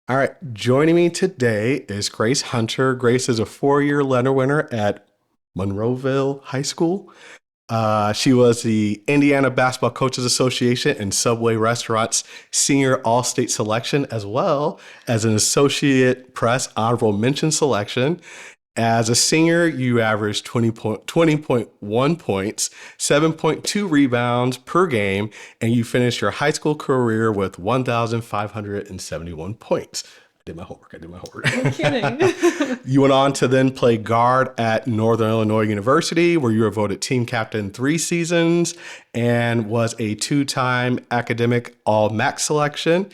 All right, joining me today is Grace Hunter. Grace is a four-year Leonard winner at Monroeville High School. She was the Indiana Basketball Coaches Association and Subway Restaurants Senior All-State Selection, as well as an Associate Press Honorable Mention Selection. As a senior, you averaged 20.1 points, 7.2 rebounds per game, and you finished your high school career with 1,571 points. I did my No kidding. homework. You went on to then play guard at Northern Illinois University, where you were voted team captain 3 seasons and was a two-time academic all-MAC selection.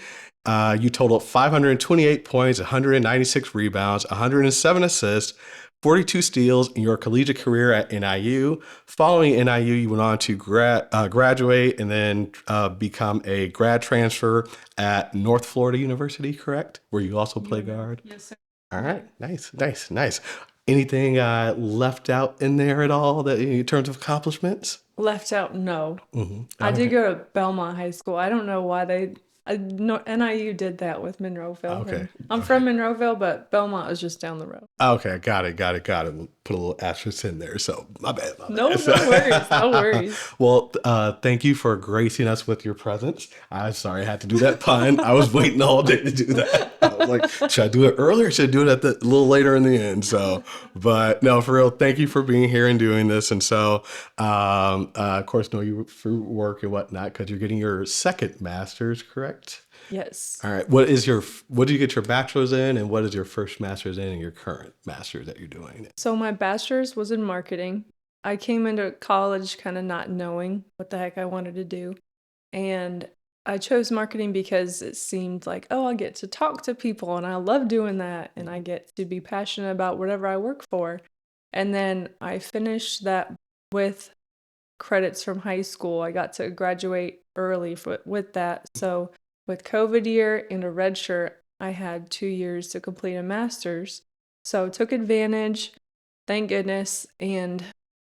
You totaled 528 points, 196 rebounds, 107 assists, 42 steals in your collegiate career at NIU. Following NIU, you went on to graduate and then become a grad transfer at North Florida University, correct? Where you also play guard. Yes, sir. All Yeah. right, nice. Anything left out in there at all that in terms of accomplishments? Left out, no. I did Okay. go to Bellmont High School. I don't know why no, NIU did that with Monroeville. Okay. And I'm Okay. from Monroeville, but Belmont was just down the road. Okay, got it. Put a little asterisk in there. So my bad, my No, bad. no worries, no worries. Well, thank you for gracing us with your presence. I'm sorry I had to do that pun. I was waiting all day to do that. I was like, should I do it earlier? Should I do it a little later in the end? So, but no, for real, thank you for being here and doing this. And so, of course, know you through work and whatnot because you're getting your second master's, correct? Yes. All right. What do you get your bachelor's in, and what is your first master's in, and your current master's that you're doing? So my bachelor's was in marketing. I came into college kind of not knowing what the heck I wanted to do. And I chose marketing because it seemed like, oh, I get to talk to people and I love doing that. And I get to be passionate about whatever I work for. And then I finished that with credits from high school. I got to graduate early with that. So with COVID year and a red shirt, I had 2 years to complete a master's. So took advantage, thank goodness, and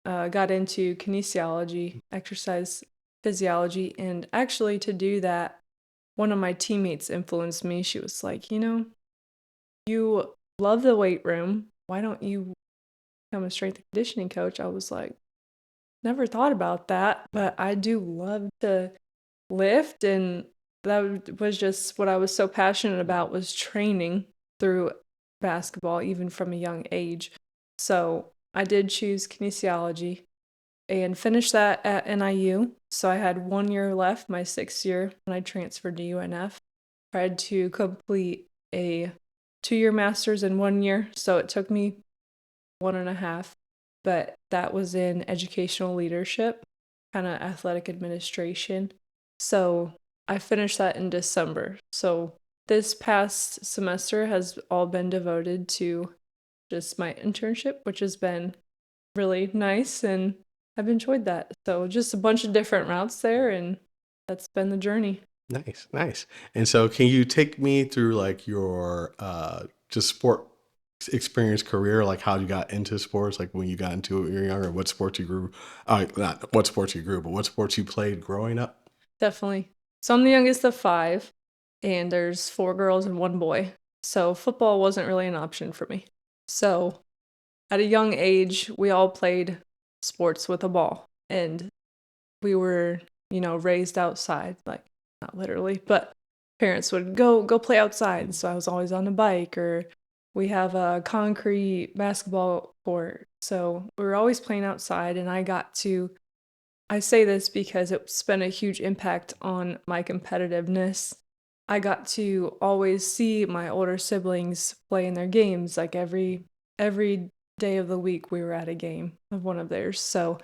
got into kinesiology, exercise physiology. And actually, to do that, one of my teammates influenced me. She was like, you love the weight room. Why don't you become a strength and conditioning coach? I was like, never thought about that, but I do love to lift. And that was just what I was so passionate about, was training through basketball, even from a young age. So I did choose kinesiology and finished that at NIU. So I had 1 year left, my 6th year, when I transferred to UNF. I had to complete a 2-year master's in 1 year, so it took me 1.5, but that was in educational leadership, kind of athletic administration. So I finished that in December. So this past semester has all been devoted to just my internship, which has been really nice, and I've enjoyed that. So just a bunch of different routes there, and that's been the journey. Nice. And so, can you take me through like your just sport experience career, like how you got into sports, like when you got into it when you were younger, what sports you grew, not what sports you grew, but what sports you played growing up? Definitely. So I'm the youngest of five, and there's 4 girls and 1 boy. So football wasn't really an option for me. So at a young age, we all played sports with a ball, and we were, raised outside, like not literally, but parents would go play outside. So I was always on a bike, or we have a concrete basketball court. So we were always playing outside, and I say this because it's been a huge impact on my competitiveness. I got to always see my older siblings play in their games. Like every day of the week we were at a game of one of theirs. So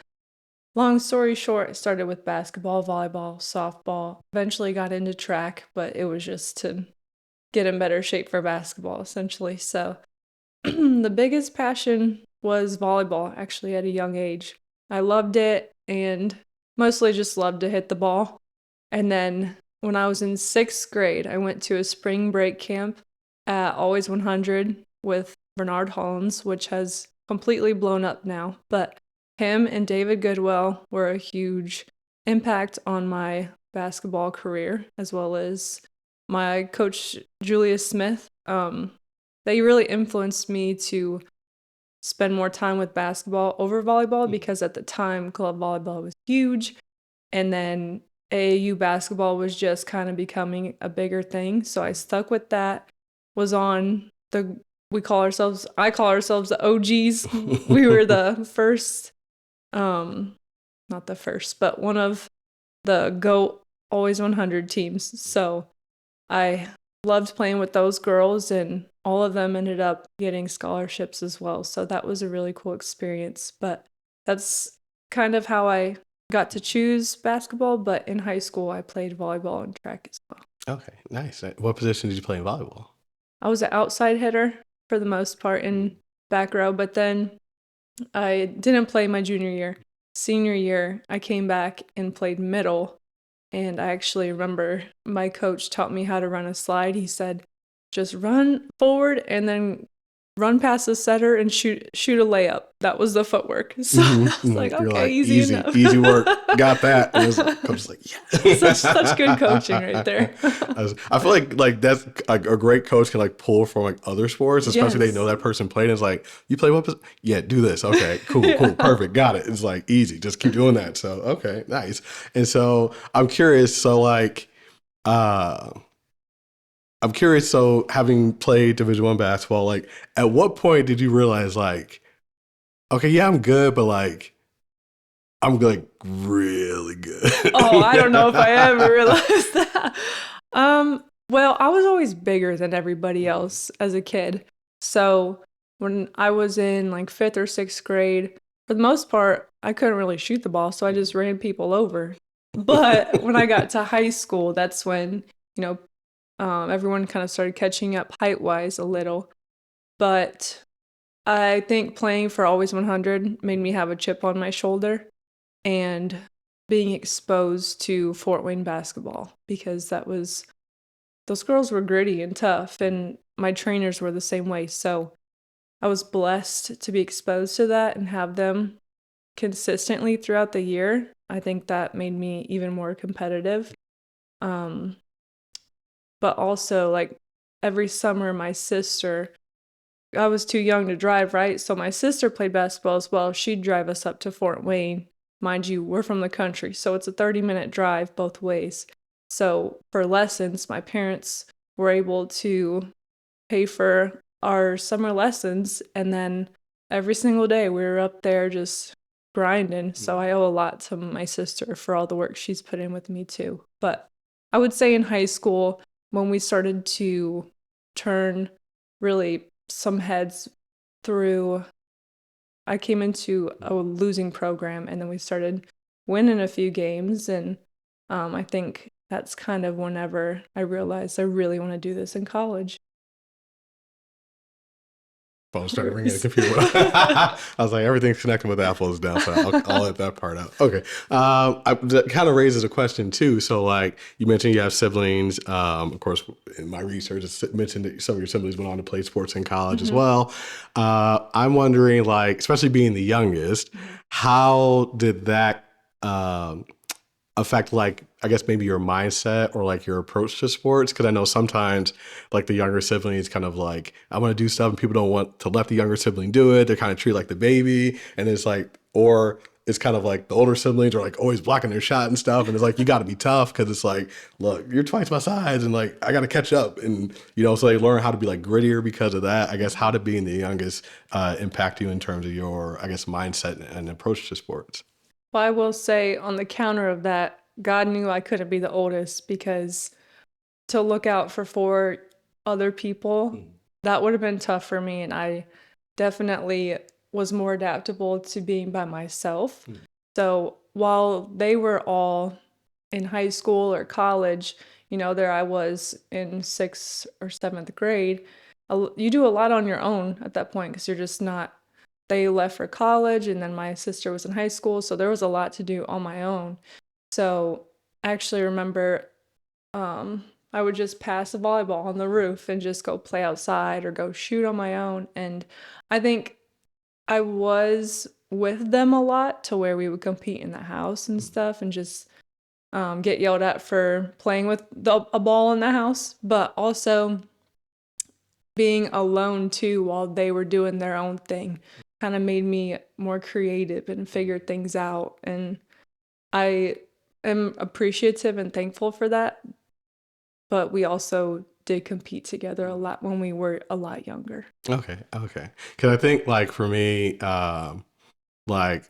long story short, it started with basketball, volleyball, softball. Eventually got into track, but it was just to get in better shape for basketball essentially. So the biggest passion was volleyball, actually, at a young age. I loved it and mostly just loved to hit the ball. And then when I was in 6th grade, I went to a spring break camp at Always 100 with Bernard Hollins, which has completely blown up now. But him and David Goodwell were a huge impact on my basketball career, as well as my coach, Julia Smith, they really influenced me to spend more time with basketball over volleyball because at the time, club volleyball was huge. And then AAU basketball was just kind of becoming a bigger thing. So I stuck with that, was on I call ourselves the OGs. We were the first, not the first, but one of the GOAT Always 100 teams. So I loved playing with those girls, and all of them ended up getting scholarships as well. So that was a really cool experience. But that's kind of how I got to choose basketball. But in high school, I played volleyball and track as well. Okay, nice. What position did you play in volleyball? I was an outside hitter for the most part in back row, but then I didn't play my junior year. Senior year, I came back and played middle. And I actually remember my coach taught me how to run a slide. He said, just run forward and then run past the setter and shoot a layup. That was the footwork. So I was like, You're okay, like, easy enough. Easy work. Got that. And coach was like, yeah. such good coaching right there. I feel like that's a great coach can like pull from like other sports, especially they know that person played. And it's like, you play what position? Yeah, do this. Okay, cool, perfect, got it. It's like easy. Just keep doing that. So okay, nice. And so I'm curious. So like, I'm curious. So having played Division I basketball, like at what point did you realize like, okay, yeah, I'm good, but like I'm like really good. Oh, I don't know if I ever realized that. Well, I was always bigger than everybody else as a kid. So when I was in like 5th or 6th grade, for the most part, I couldn't really shoot the ball, so I just ran people over. But when I got to high school, that's when, everyone kind of started catching up height-wise a little. But I think playing for Always 100 made me have a chip on my shoulder and being exposed to Fort Wayne basketball, because those girls were gritty and tough, and my trainers were the same way. So I was blessed to be exposed to that and have them consistently throughout the year. I think that made me even more competitive. But also, like, every summer, I was too young to drive, right? So my sister played basketball as well. She'd drive us up to Fort Wayne. Mind you, we're from the country, so it's a 30-minute drive both ways. So for lessons, my parents were able to pay for our summer lessons, and then every single day we were up there just grinding. So I owe a lot to my sister for all the work she's put in with me too. But I would say in high school, when we started to turn really some heads through, I came into a losing program, and then we started winning a few games, and I think that's kind of whenever I realized I really want to do this in college. Phone started ringing. The computer. I was like, everything's connecting with Apple's down, so I'll let that part out. Okay. That kind of raises a question too. So, like you mentioned, you have siblings. Of course, in my research, it mentioned that some of your siblings went on to play sports in college as well. I'm wondering, like, especially being the youngest, how did that affect, like, I guess maybe your mindset or like your approach to sports? Because I know sometimes like the younger siblings kind of like, I want to do stuff and people don't want to let the younger sibling do it. They're kind of treated like the baby. And it's like, or it's kind of like the older siblings are like always blocking their shot and stuff. And it's like, you got to be tough because it's like, look, you're twice my size and like, I got to catch up. And, so they learn how to be like grittier because of that. I guess how did being the youngest impact you in terms of your, I guess, mindset and approach to sports? Well, I will say on the counter of that, God knew I couldn't be the oldest, because to look out for 4 other people, that would have been tough for me. And I definitely was more adaptable to being by myself. So while they were all in high school or college, there I was in 6th or 7th grade. You do a lot on your own at that point because you're just not, they left for college, and then my sister was in high school. So there was a lot to do on my own. So I actually remember I would just pass a volleyball on the roof and just go play outside or go shoot on my own. And I think I was with them a lot to where we would compete in the house and stuff and just get yelled at for playing with a ball in the house, but also being alone too while they were doing their own thing kind of made me more creative and figured things out. And I am appreciative and thankful for that. But we also did compete together a lot when we were a lot younger. Okay, okay. Because I think like for me, like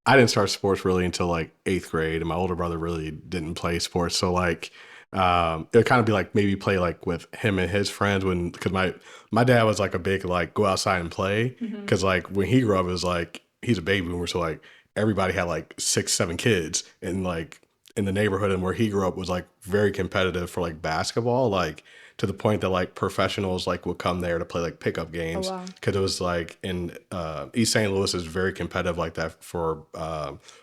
I didn't start sports really until like eighth grade, and my older brother really didn't play sports. So like, it would kind of be like maybe play like with him and his friends when because my dad was like a big like go outside and play because like when he grew up it was like he's a baby boomer, so like everybody had like six seven kids, and like in the neighborhood and where he grew up was like very competitive for like basketball, like to the point that like professionals like would come there to play like pickup Oh, games wow. because it was like in East St. Louis is very competitive like that for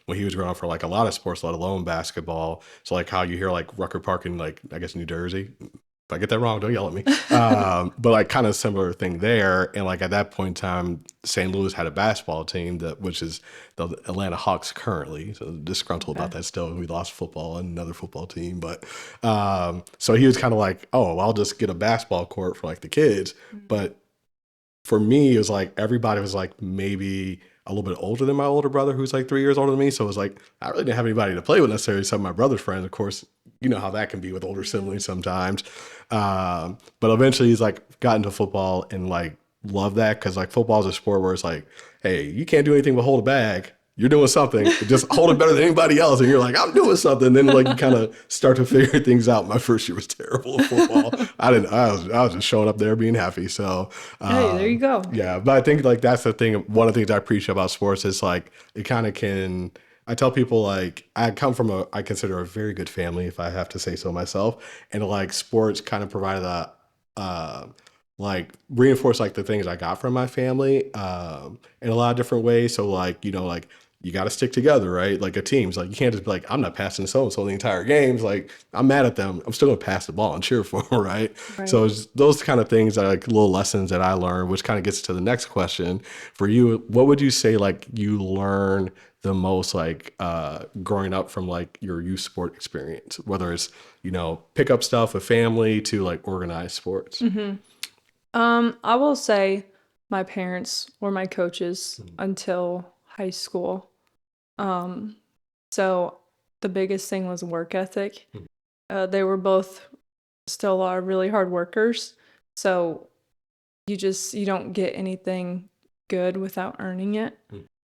when he was growing up for like a lot of sports, let alone basketball. So like how you hear like Rucker Park in like I guess New Jersey. If I get that wrong, don't yell at me. But like kind of similar thing there. And like at that point in time, St. Louis had a basketball team that which is the Atlanta Hawks currently. So disgruntled about Okay. that still. We lost football and another football team. But so he was kind of like, oh, I'll just get a basketball court for like the kids. But for me, it was like everybody was like maybe a little bit older than my older brother, who's like 3 years older than me. So it was like I really didn't have anybody to play with necessarily, except my brother's friends. Of course, you know how that can be with older siblings sometimes. But eventually, he's like got into football and like loved that because like football is a sport where it's like, hey, you can't do anything but hold a bag. You're doing something. Just hold it better than anybody else, and you're like, I'm doing something. Then like you kind of start to figure things out. My first year was terrible at football. I didn't. I was just showing up there being happy. So Hey, there you go. yeah, but I think like that's the thing. One of the things I appreciate about sports is like it kind of can. I tell people like I come from I consider a very good family if I have to say so myself, and like sports kind of provided a uh, like reinforce like the things I got from my family in a lot of different ways. So like like you got to stick together, right? Like a team's like you can't just be like I'm not passing so and so the entire games. Like I'm mad at them. I'm still gonna pass the ball and cheer for them, right? So Right. it's those kind of things that are like little lessons that I learned, which kind of gets to the next question for you. What would you say like you learn the most like growing up from like your youth sport experience, whether it's pick up stuff with family to like organized sports? I will say my parents were my coaches until high school. Um, so the biggest thing was work ethic. They were both still are really hard workers. So you don't get anything good without earning it.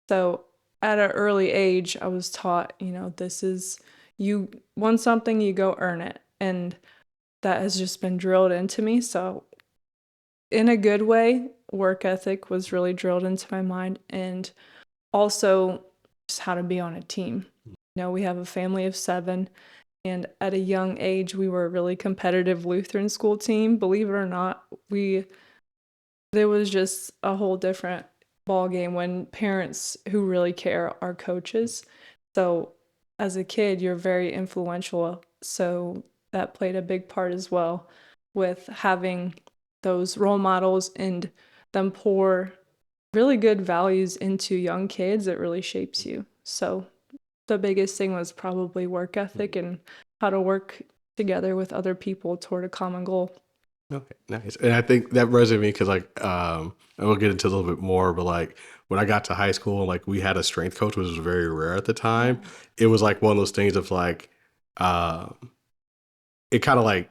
So at an early age, I was taught, this is you want something, you go earn it. And that has just been drilled into me. So in a good way, work ethic was really drilled into my mind, and also just how to be on a team. We have a family of 7, and at a young age, we were a really competitive Lutheran school team. Believe it or not, there was just a whole different ball game when parents who really care are coaches. So as a kid, you're very influential. So that played a big part as well with having those role models and them pour really good values into young kids. It really shapes you. So the biggest thing was probably work ethic and how to work together with other people toward a common goal. Okay, nice. And I think that resonated with me because like and we'll get into a little bit more, but like when I got to high school and like we had a strength coach, which was very rare at the time, it was like one of those things of like uh, it kind of like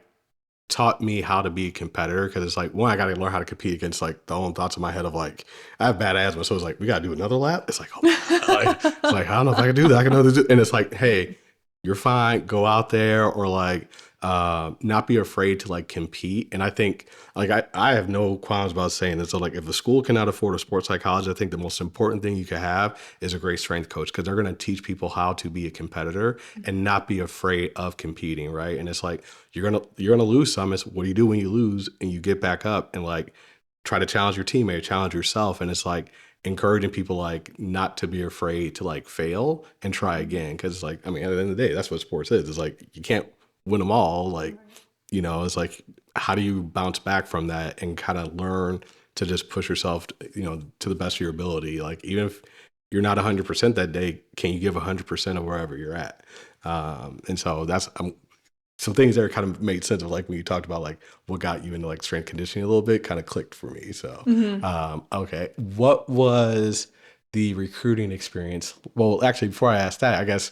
taught me how to be a competitor because it's like one, I gotta learn how to compete against like the own thoughts in my head of like I have bad asthma, so it's like we gotta do another lap. It's like oh my god, like, it's like I don't know if I can do that. I can know this, and it's like hey, you're fine. Go out there or like not be afraid to like compete. And I think like I have no qualms about saying this. So like if the school cannot afford a sports psychologist, I think the most important thing you could have is a great strength coach because they're going to teach people how to be a competitor and not be afraid of competing, right? And it's like you're gonna lose some. It's what do you do when you lose and you get back up and like try to challenge your teammate, challenge yourself. And it's like encouraging people like not to be afraid to like fail and try again. Cause like, I mean, at the end of the day, that's what sports is. It's like, you can't win them all. Like, it's like, how do you bounce back from that and kind of learn to just push yourself, to the best of your ability? Like, even if you're not 100% that day. Can you give 100% of wherever you're at? And so that's some things that kind of made sense of like when you talked about like what got you into like strength conditioning a little bit kind of clicked for me. So, okay. What was the recruiting experience? Well, actually, before I ask that, I guess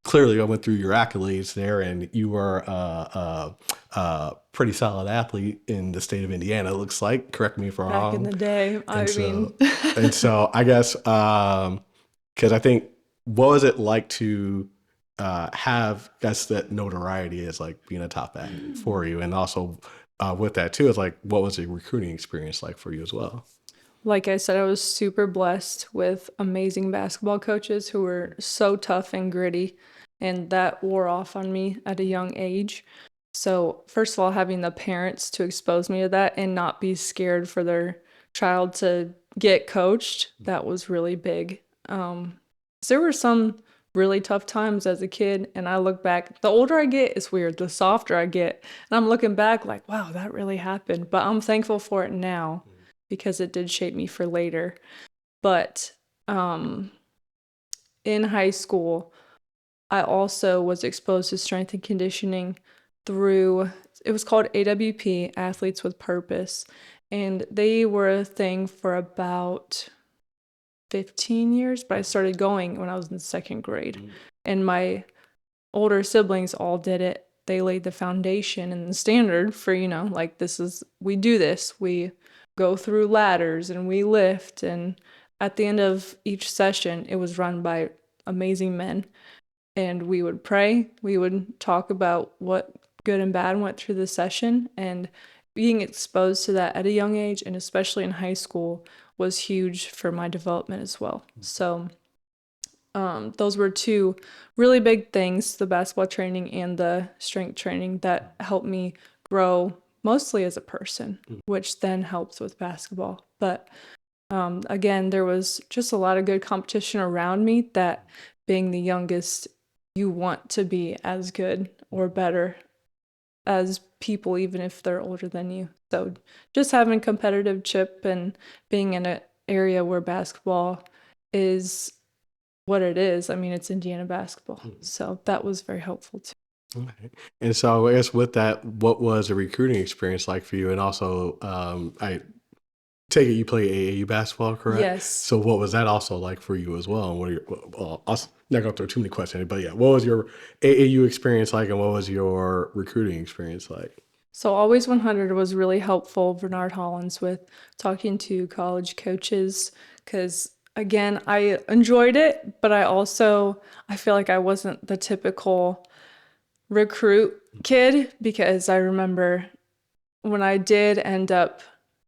clearly I went through your accolades there and you were a pretty solid athlete in the state of Indiana, it looks like. Correct me if I'm Back in wrong. the day, And I so, mean, and so I guess, because I think, what was it like to have, guess that notoriety as like being a top athlete for you, and also with that too, is like, what was the recruiting experience like for you as well? like I said, I was super blessed with amazing basketball coaches who were so tough and gritty, and that wore off on me at a young age. So, first of all, having the parents to expose me to that and not be scared for their child to get coached, that was really big. 'Cause there were some really tough times as a kid, and I look back, the older I get, it's weird, the softer I get. And I'm looking back like, wow, that really happened. But I'm thankful for it now because it did shape me for later. But um, in high school, I also was exposed to strength and conditioning through, it was called AWP, Athletes with Purpose. And they were a thing for about 15 years, but I started going when I was in second grade. And my older siblings all did it. They laid the foundation and the standard for, like this is, we do this. We go through ladders and we lift. And at the end of each session, it was run by amazing men. And we would pray. We would talk about what good and bad went through the session. And being exposed to that at a young age, and especially in high school, was huge for my development as well. So those were two really big things, the basketball training and the strength training, that helped me grow mostly as a person, which then helps with basketball. But again, there was just a lot of good competition around me, that being the youngest, you want to be as good or better as people, even if they're older than you. So just having competitive chip and being in an area where basketball is what it is. I mean, it's Indiana basketball. So that was very helpful too. Okay. And so I guess with that, what was the recruiting experience like for you? And also, I take it you play AAU basketball, correct? Yes. So what was that also like for you as well? And what are your, well, I'm not going to throw too many questions, but yeah, what was your AAU experience like, and what was your recruiting experience like? So Always 100 was really helpful, Bernard Hollins, with talking to college coaches, because again, I enjoyed it, but I feel like I wasn't the typical recruit kid, because I remember when I did end up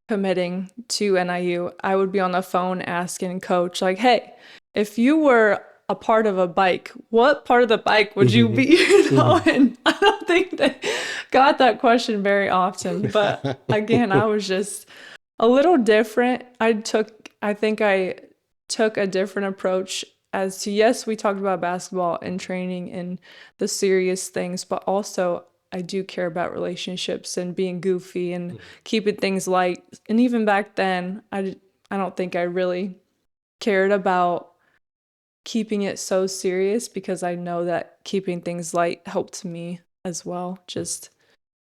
committing to NIU, I would be on the phone asking coach, like, hey, if you were a part of a bike, what part of the bike would you be? And I don't think they got that question very often. But again, I was just a little different. I think I took a different approach as to, yes, we talked about basketball and training and the serious things, but also I do care about relationships and being goofy and keeping things light. And even back then, I don't think I really cared about keeping it so serious, because I know that keeping things light helped me as well, just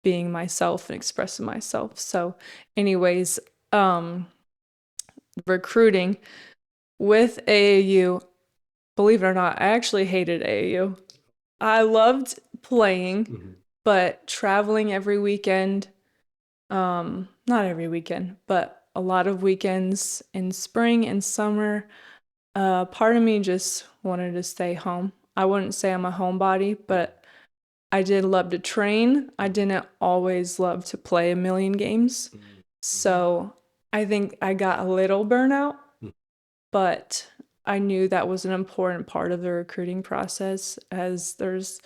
being myself and expressing myself. So anyways, recruiting with AAU, believe it or not, I actually hated AAU. I loved playing, but traveling every weekend, not every weekend, but a lot of weekends in spring and summer, part of me just wanted to stay home. I wouldn't say I'm a homebody, but I did love to train. I didn't always love to play a million games. So I think I got a little burnout, but I knew that was an important part of the recruiting process, as there's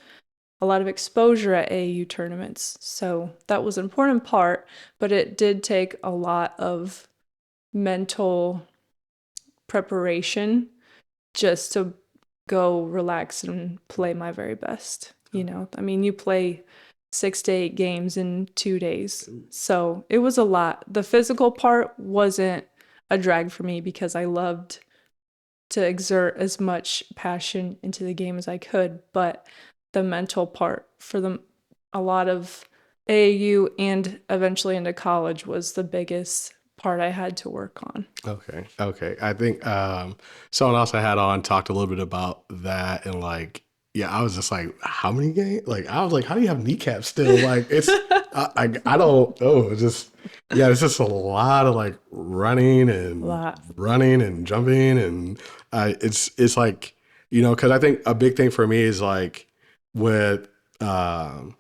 a lot of exposure at AAU tournaments. So that was an important part, but it did take a lot of mental preparation just to go relax and play my very best. I mean, you play 6 to 8 games in 2 days. So it was a lot. The physical part wasn't a drag for me, because I loved to exert as much passion into the game as I could, but the mental part for a lot of AAU and eventually into college was the biggest part I had to work on. Okay. Okay. I think someone else I had on talked a little bit about that and like yeah, I was just like, how many games? Like I was like, how do you have kneecaps still? Like it's I don't know. It's just yeah, it's just a lot of like A lot. running and jumping and it's like because I think a big thing for me is with um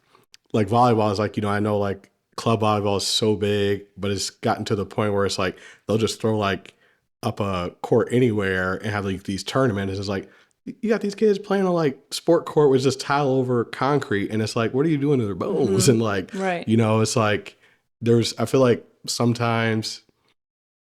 like volleyball is like I know like club volleyball is so big, but it's gotten to the point where it's like they'll just throw like up a court anywhere and have like these tournaments. It's like you got these kids playing on like sport court with just tile over concrete, and it's like what are you doing to their bones? And like Right. it's like I feel like sometimes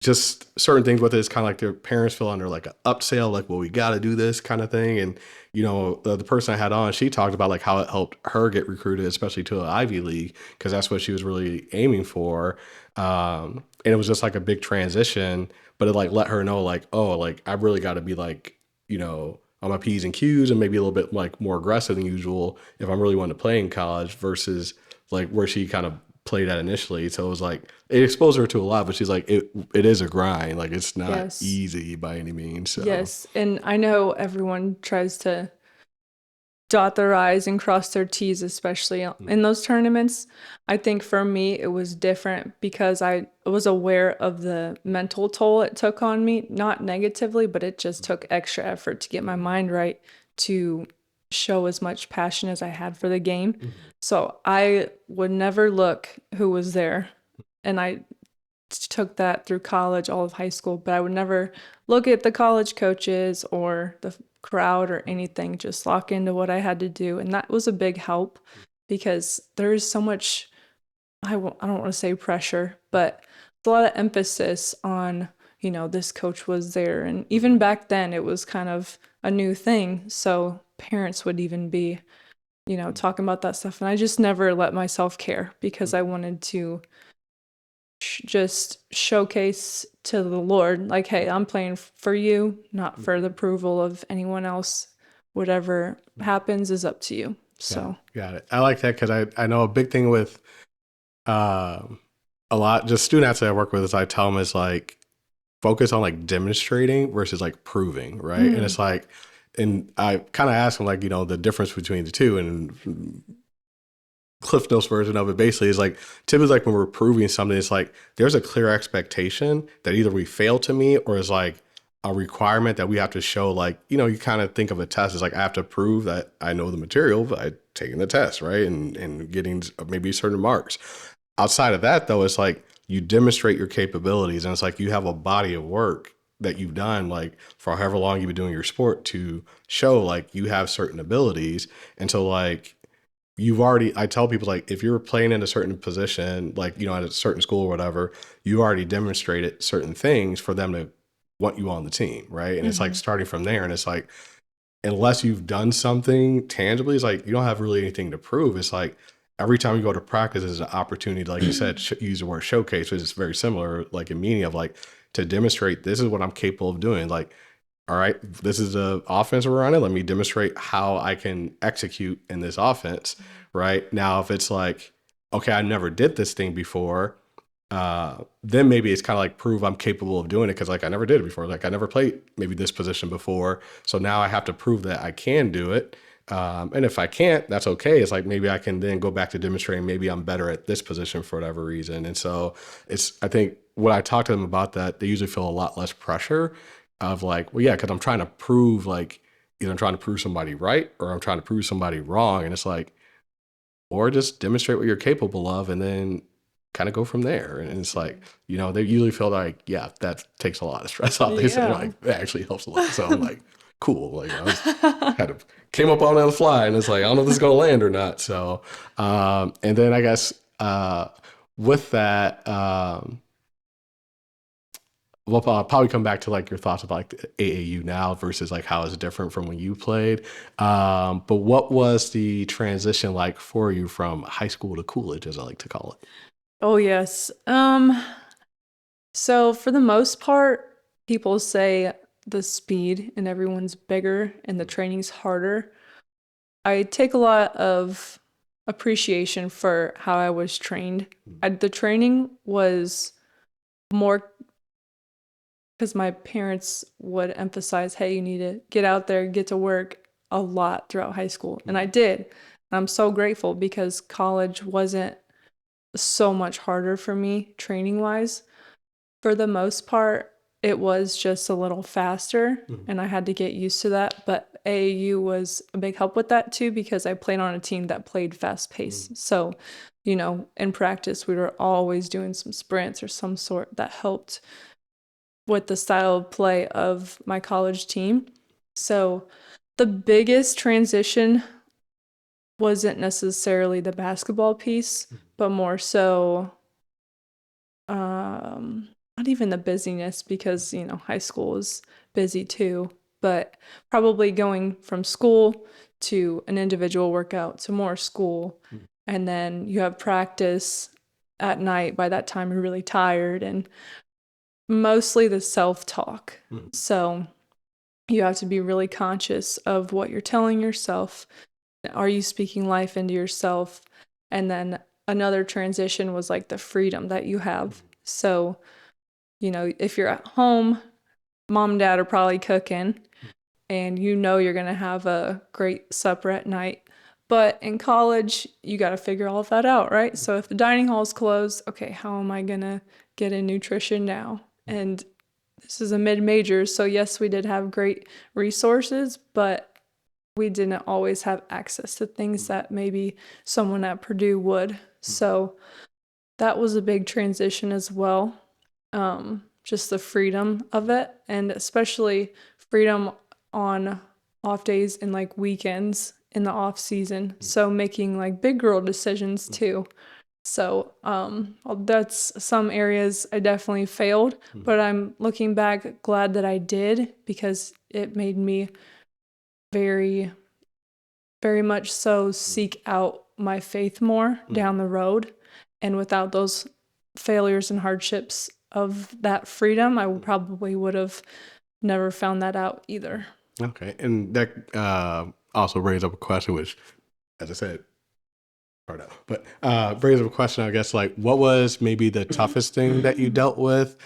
just certain things with it is kind of like their parents feel under like an upsell, like, well, we got to do this kind of thing. And, the person I had on, she talked about like how it helped her get recruited, especially to an Ivy League, because that's what she was really aiming for. And it was just like a big transition, but it like let her know like, oh, like I really got to be like, on my P's and Q's and maybe a little bit like more aggressive than usual if I'm really wanting to play in college versus like where she kind of played at initially. So it was like it exposed her to a lot, but she's like it is a grind. Like it's not Yes. easy by any means. So Yes. And I know everyone tries to dot their I's and cross their T's, especially in those tournaments. I think for me, it was different because I was aware of the mental toll it took on me, not negatively, but it just took extra effort to get my mind right to show as much passion as I had for the game. So I would never look who was there. And I took that through college, all of high school, but I would never look at the college coaches or the crowd or anything, just lock into what I had to do. And that was a big help because there is so much, I don't want to say pressure, but a lot of emphasis on, this coach was there. And even back then, it was kind of a new thing. So parents would even be, talking about that stuff. And I just never let myself care because I wanted to just showcase to the Lord, like, hey, I'm playing for you, not for the approval of anyone else. Whatever happens is up to you. So, got it. I like that because I know a big thing with um, a lot just student athletes I work with is I tell them is like focus on like demonstrating versus like proving, right? And it's like, and I kind of ask them like the difference between the two, and Cliff Notes version of it basically is like typically like when we're proving something, it's like there's a clear expectation that either we fail to meet or is like a requirement that we have to show. Like you kind of think of a test as like I have to prove that I know the material by taking the test, right, and getting maybe certain marks. Outside of that, though, it's like you demonstrate your capabilities, and it's like you have a body of work that you've done like for however long you've been doing your sport to show like you have certain abilities. And so like I tell people like if you're playing in a certain position, like, at a certain school or whatever, you already demonstrated certain things for them to want you on the team. Right. And it's like starting from there. And it's like, unless you've done something tangibly, it's like, you don't have really anything to prove. It's like every time you go to practice is an opportunity, like you said, use the word showcase, which is very similar, like in meaning of like to demonstrate, this is what I'm capable of doing. Like, all right, this is the offense we're running. Let me demonstrate how I can execute in this offense. Right now, if it's like, okay, I never did this thing before, then maybe it's kind of like prove I'm capable of doing it because like I never did it before. Like I never played maybe this position before, so now I have to prove that I can do it. And if I can't, that's okay. It's like maybe I can then go back to demonstrating maybe I'm better at this position for whatever reason. And so I think when I talk to them about that, they usually feel a lot less pressure of like, well, yeah, because I'm trying to prove like either I'm trying to prove somebody right or I'm trying to prove somebody wrong. And it's like, or just demonstrate what you're capable of and then kind of go from there. And it's like, they usually feel like, yeah, that takes a lot of stress off. They say like, that actually helps a lot. So I'm like, cool. Like I was kind of came up on the fly and it's like, I don't know if this is going to land or not. So, and then I guess, with that, we'll probably come back to like your thoughts about like the AAU now versus like how it's different from when you played. But what was the transition like for you from high school to Coolidge, as I like to call it? Oh, yes. So for the most part, people say the speed and everyone's bigger and the training's harder, I take a lot of appreciation for how I was trained. The training was more because my parents would emphasize, hey, you need to get out there, get to work a lot throughout high school. And I did. I'm so grateful because college wasn't so much harder for me training wise. For the most part, it was just a little faster and I had to get used to that. But AAU was a big help with that too because I played on a team that played fast pace. So, in practice, we were always doing some sprints or some sort that helped with the style of play of my college team. So the biggest transition wasn't necessarily the basketball piece, but more so not even the busyness because, high school is busy too, but probably going from school to an individual workout to more school. And then you have practice at night. By that time, you're really tired and mostly the self-talk. So you have to be really conscious of what you're telling yourself. Are you speaking life into yourself? And then another transition was like the freedom that you have. So, if you're at home, mom and dad are probably cooking and you're going to have a great supper at night. But in college, you got to figure all of that out, right? So if the dining hall is closed, okay, how am I going to get in nutrition now? And this is a mid-major, so yes, we did have great resources, but we didn't always have access to things that maybe someone at Purdue would. So that was a big transition as well. Just the freedom of it, and especially freedom on off days and like weekends in the off season. So making like big girl decisions too. So that's some areas I definitely failed, but I'm looking back glad that I did because it made me very, very much so seek out my faith more down the road. And without those failures and hardships of that freedom, I probably would have never found that out either. Okay. And that also brings up a question, which, as I said, but brings up a question, I guess, like what was maybe the toughest thing that you dealt with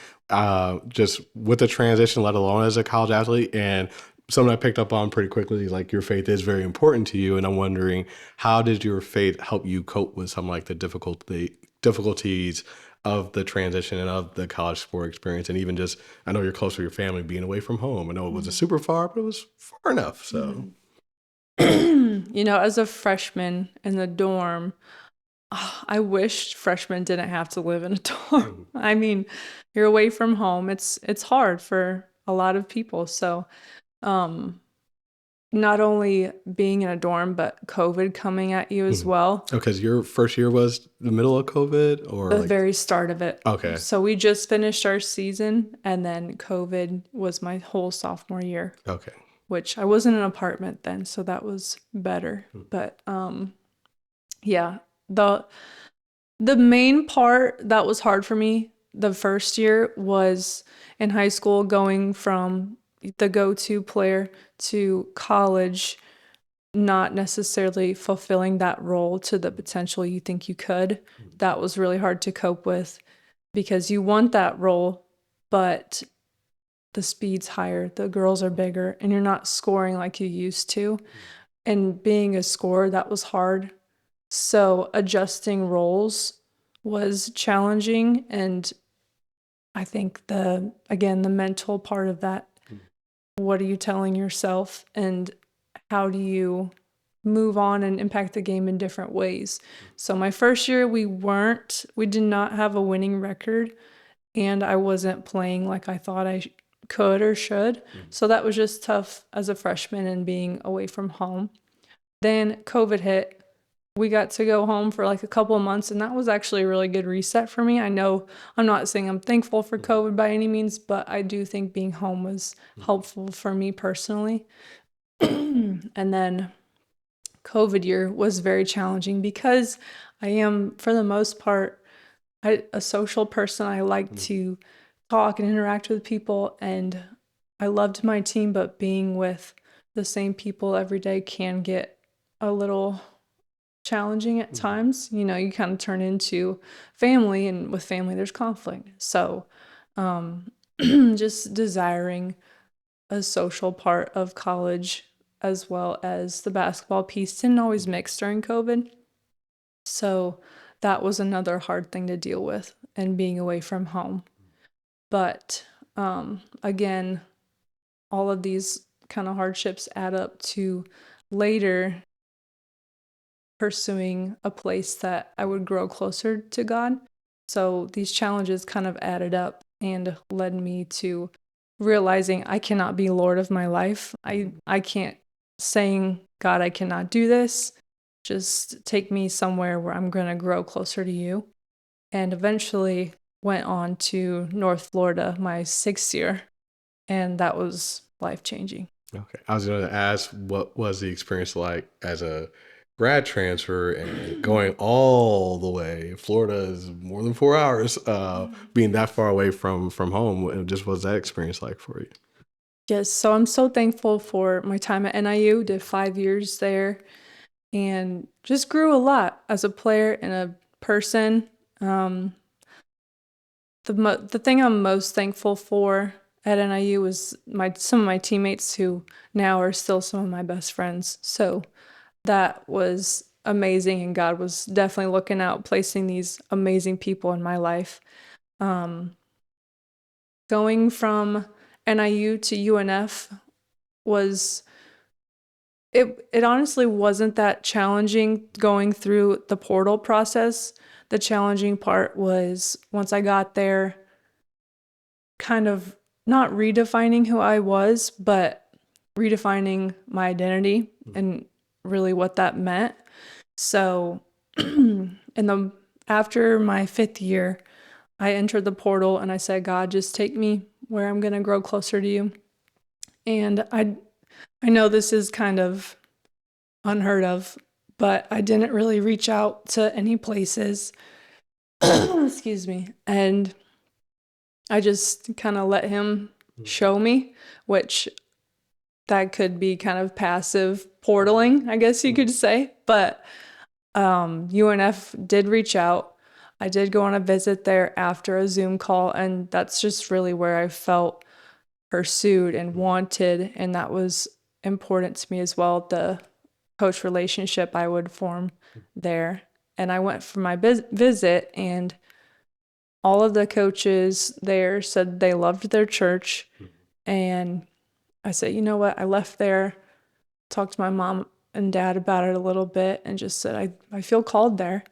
just with the transition, let alone as a college athlete? And something I picked up on pretty quickly, like your faith is very important to you. And I'm wondering, how did your faith help you cope with some like the difficulties of the transition and of the college sport experience? And even just, I know you're close to your family being away from home. I know it wasn't super far, but it was far enough. So. As a freshman in the dorm, I wished freshmen didn't have to live in a dorm. I mean, you're away from home. It's hard for a lot of people. So, not only being in a dorm, but COVID coming at you as well. Because your first year was the middle of COVID or The very start of it. Okay. So we just finished our season and then COVID was my whole sophomore year. Okay. Which I was in an apartment then, so that was better. But yeah, the main part that was hard for me the first year was in high school going from the go-to player to college, not necessarily fulfilling that role to the potential you think you could. That was really hard to cope with because you want that role, but the speed's higher, the girls are bigger, and you're not scoring like you used to. And being a scorer, that was hard. So adjusting roles was challenging. And I think the mental part of that, what are you telling yourself and how do you move on and impact the game in different ways? So my first year, we did not have a winning record and I wasn't playing like I thought I could or should. So that was just tough as a freshman and being away from home. Then COVID hit. We got to go home for like a couple of months, and that was actually a really good reset for me. I know I'm not saying I'm thankful for COVID by any means, but I do think being home was helpful for me personally. And then COVID year was very challenging because I am, for the most part, a social person. I like to talk and interact with people, and I loved my team, but being with the same people every day can get a little challenging at times. You know, you kind of turn into family, and with family, there's conflict. So, just desiring a social part of college as well as the basketball piece didn't always mix during COVID. So, that was another hard thing to deal with and being away from home. But again, all of these kind of hardships add up to later pursuing a place that I would grow closer to God. So these challenges kind of added up and led me to realizing I cannot be Lord of my life. I can't saying, God, I cannot do this. Just take me somewhere where I'm going to grow closer to you. And eventually went on to North Florida my 6th year, and that was life-changing. Okay. I was going to ask, what was the experience like as a grad transfer and going all the way? Florida is more than 4 hours. Being that far away from home, and just what's that experience like for you? Yes, so I'm so thankful for my time at NIU. Did 5 years there, and just grew a lot as a player and a person. The thing I'm most thankful for at NIU was some of my teammates who now are still some of my best friends. So that was amazing, and God was definitely looking out, placing these amazing people in my life. Going from NIU to UNF was it honestly wasn't that challenging going through the portal process. The challenging part was once I got there, kind of not redefining who I was, but redefining my identity and really what that meant. So after my 5th year, I entered the portal and I said, God, just take me where I'm going to grow closer to you. And I know this is kind of unheard of, but I didn't really reach out to any places. Excuse me. And I just kind of let him show me, which that could be kind of passive portaling, I guess you could say. But UNF did reach out. I did go on a visit there after a Zoom call, and that's just really where I felt pursued and wanted, and that was important to me as well, the coach relationship I would form there. And I went for my visit, and all of the coaches there said they loved their church. And I said, you know what? I left there, talked to my mom and dad about it a little bit, and just said, I feel called there.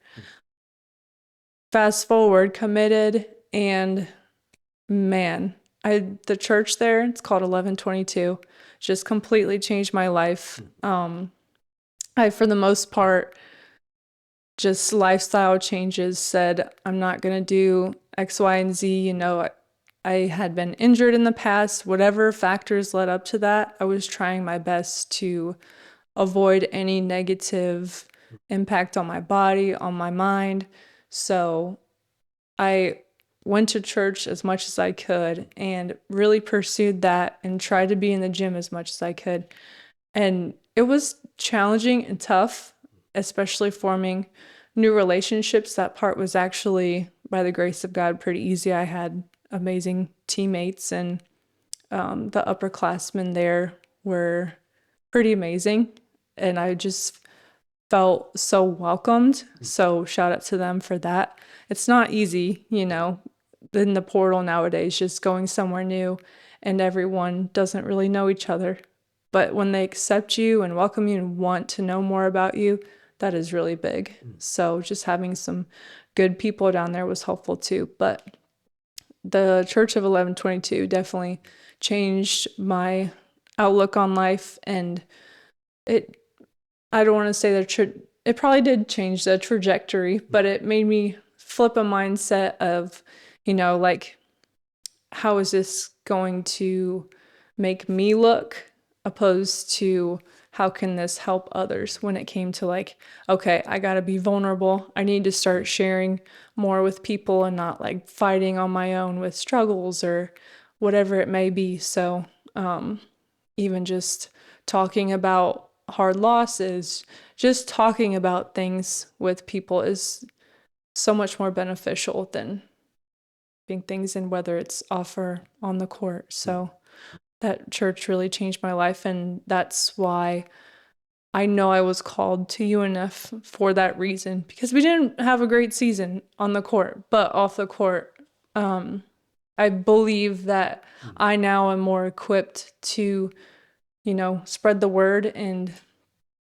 Fast forward, committed, and man, the church there, it's called 1122, just completely changed my life. For the most part, just lifestyle changes, said, I'm not going to do X, Y, and Z. You know, I had been injured in the past. Whatever factors led up to that, I was trying my best to avoid any negative impact on my body, on my mind. So I went to church as much as I could and really pursued that and tried to be in the gym as much as I could. And it was challenging and tough, especially forming new relationships. That part was actually, by the grace of God, pretty easy. I had amazing teammates, and the upperclassmen there were pretty amazing. And I just felt so welcomed. So shout out to them for that. It's not easy, you know, in the portal nowadays, just going somewhere new and everyone doesn't really know each other. But when they accept you and welcome you and want to know more about you, that is really big. So just having some good people down there was helpful too. But the Church of 1122 definitely changed my outlook on life, and I don't want to say it probably did change the trajectory, but it made me flip a mindset of, you know, like, how is this going to make me look, opposed to how can this help others, when it came to like, okay, I got to be vulnerable. I need to start sharing more with people and not like fighting on my own with struggles or whatever it may be. So Even just talking about hard losses, just talking about things with people is so much more beneficial than being things in, whether it's off or on the court. So that church really changed my life, and that's why I know I was called to UNF for that reason, because we didn't have a great season on the court, but off the court, I believe that I now am more equipped to, spread the word and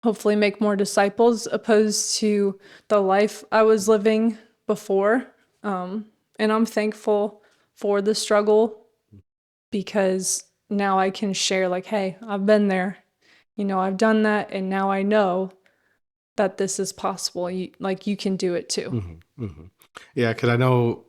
hopefully make more disciples, opposed to the life I was living before. And I'm thankful for the struggle, because now I can share, like, hey, I've been there, I've done that, and now I know that this is possible. You can do it too. Yeah, because I know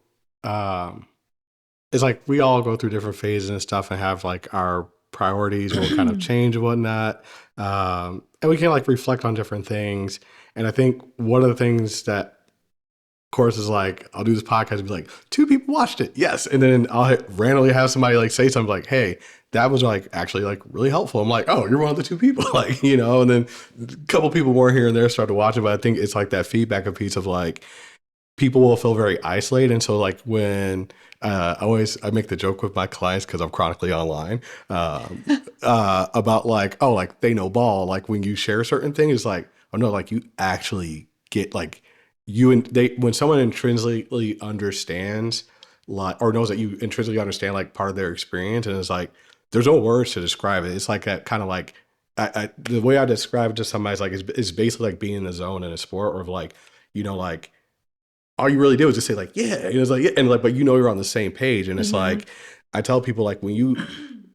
it's like we all go through different phases and stuff and have like our priorities will kind of change and whatnot. And we can like reflect on different things. And I think one of the things that, of course, is like, I'll do this podcast and be like, 2 people watched it. Yes. And then I'll randomly have somebody like say something like, hey, that was like actually like really helpful. I'm like, oh, you're one of the 2 people, like, and then a couple people more here and there start to watch it. But I think it's like that feedback of piece of like, people will feel very isolated. And so like when I make the joke with my clients, because I'm chronically online, about like, oh, like they know ball. Like when you share certain things, it's like, oh no, like you actually get like when someone intrinsically understands like, or knows that you intrinsically understand like part of their experience, and it's like, there's no words to describe it. It's like that kind of like, the way I describe it to somebody is like, it's basically like being in the zone in a sport, or like, like, all you really did was just say like, yeah. And it's like, yeah. And like, but you're on the same page. And it's like, I tell people like, when you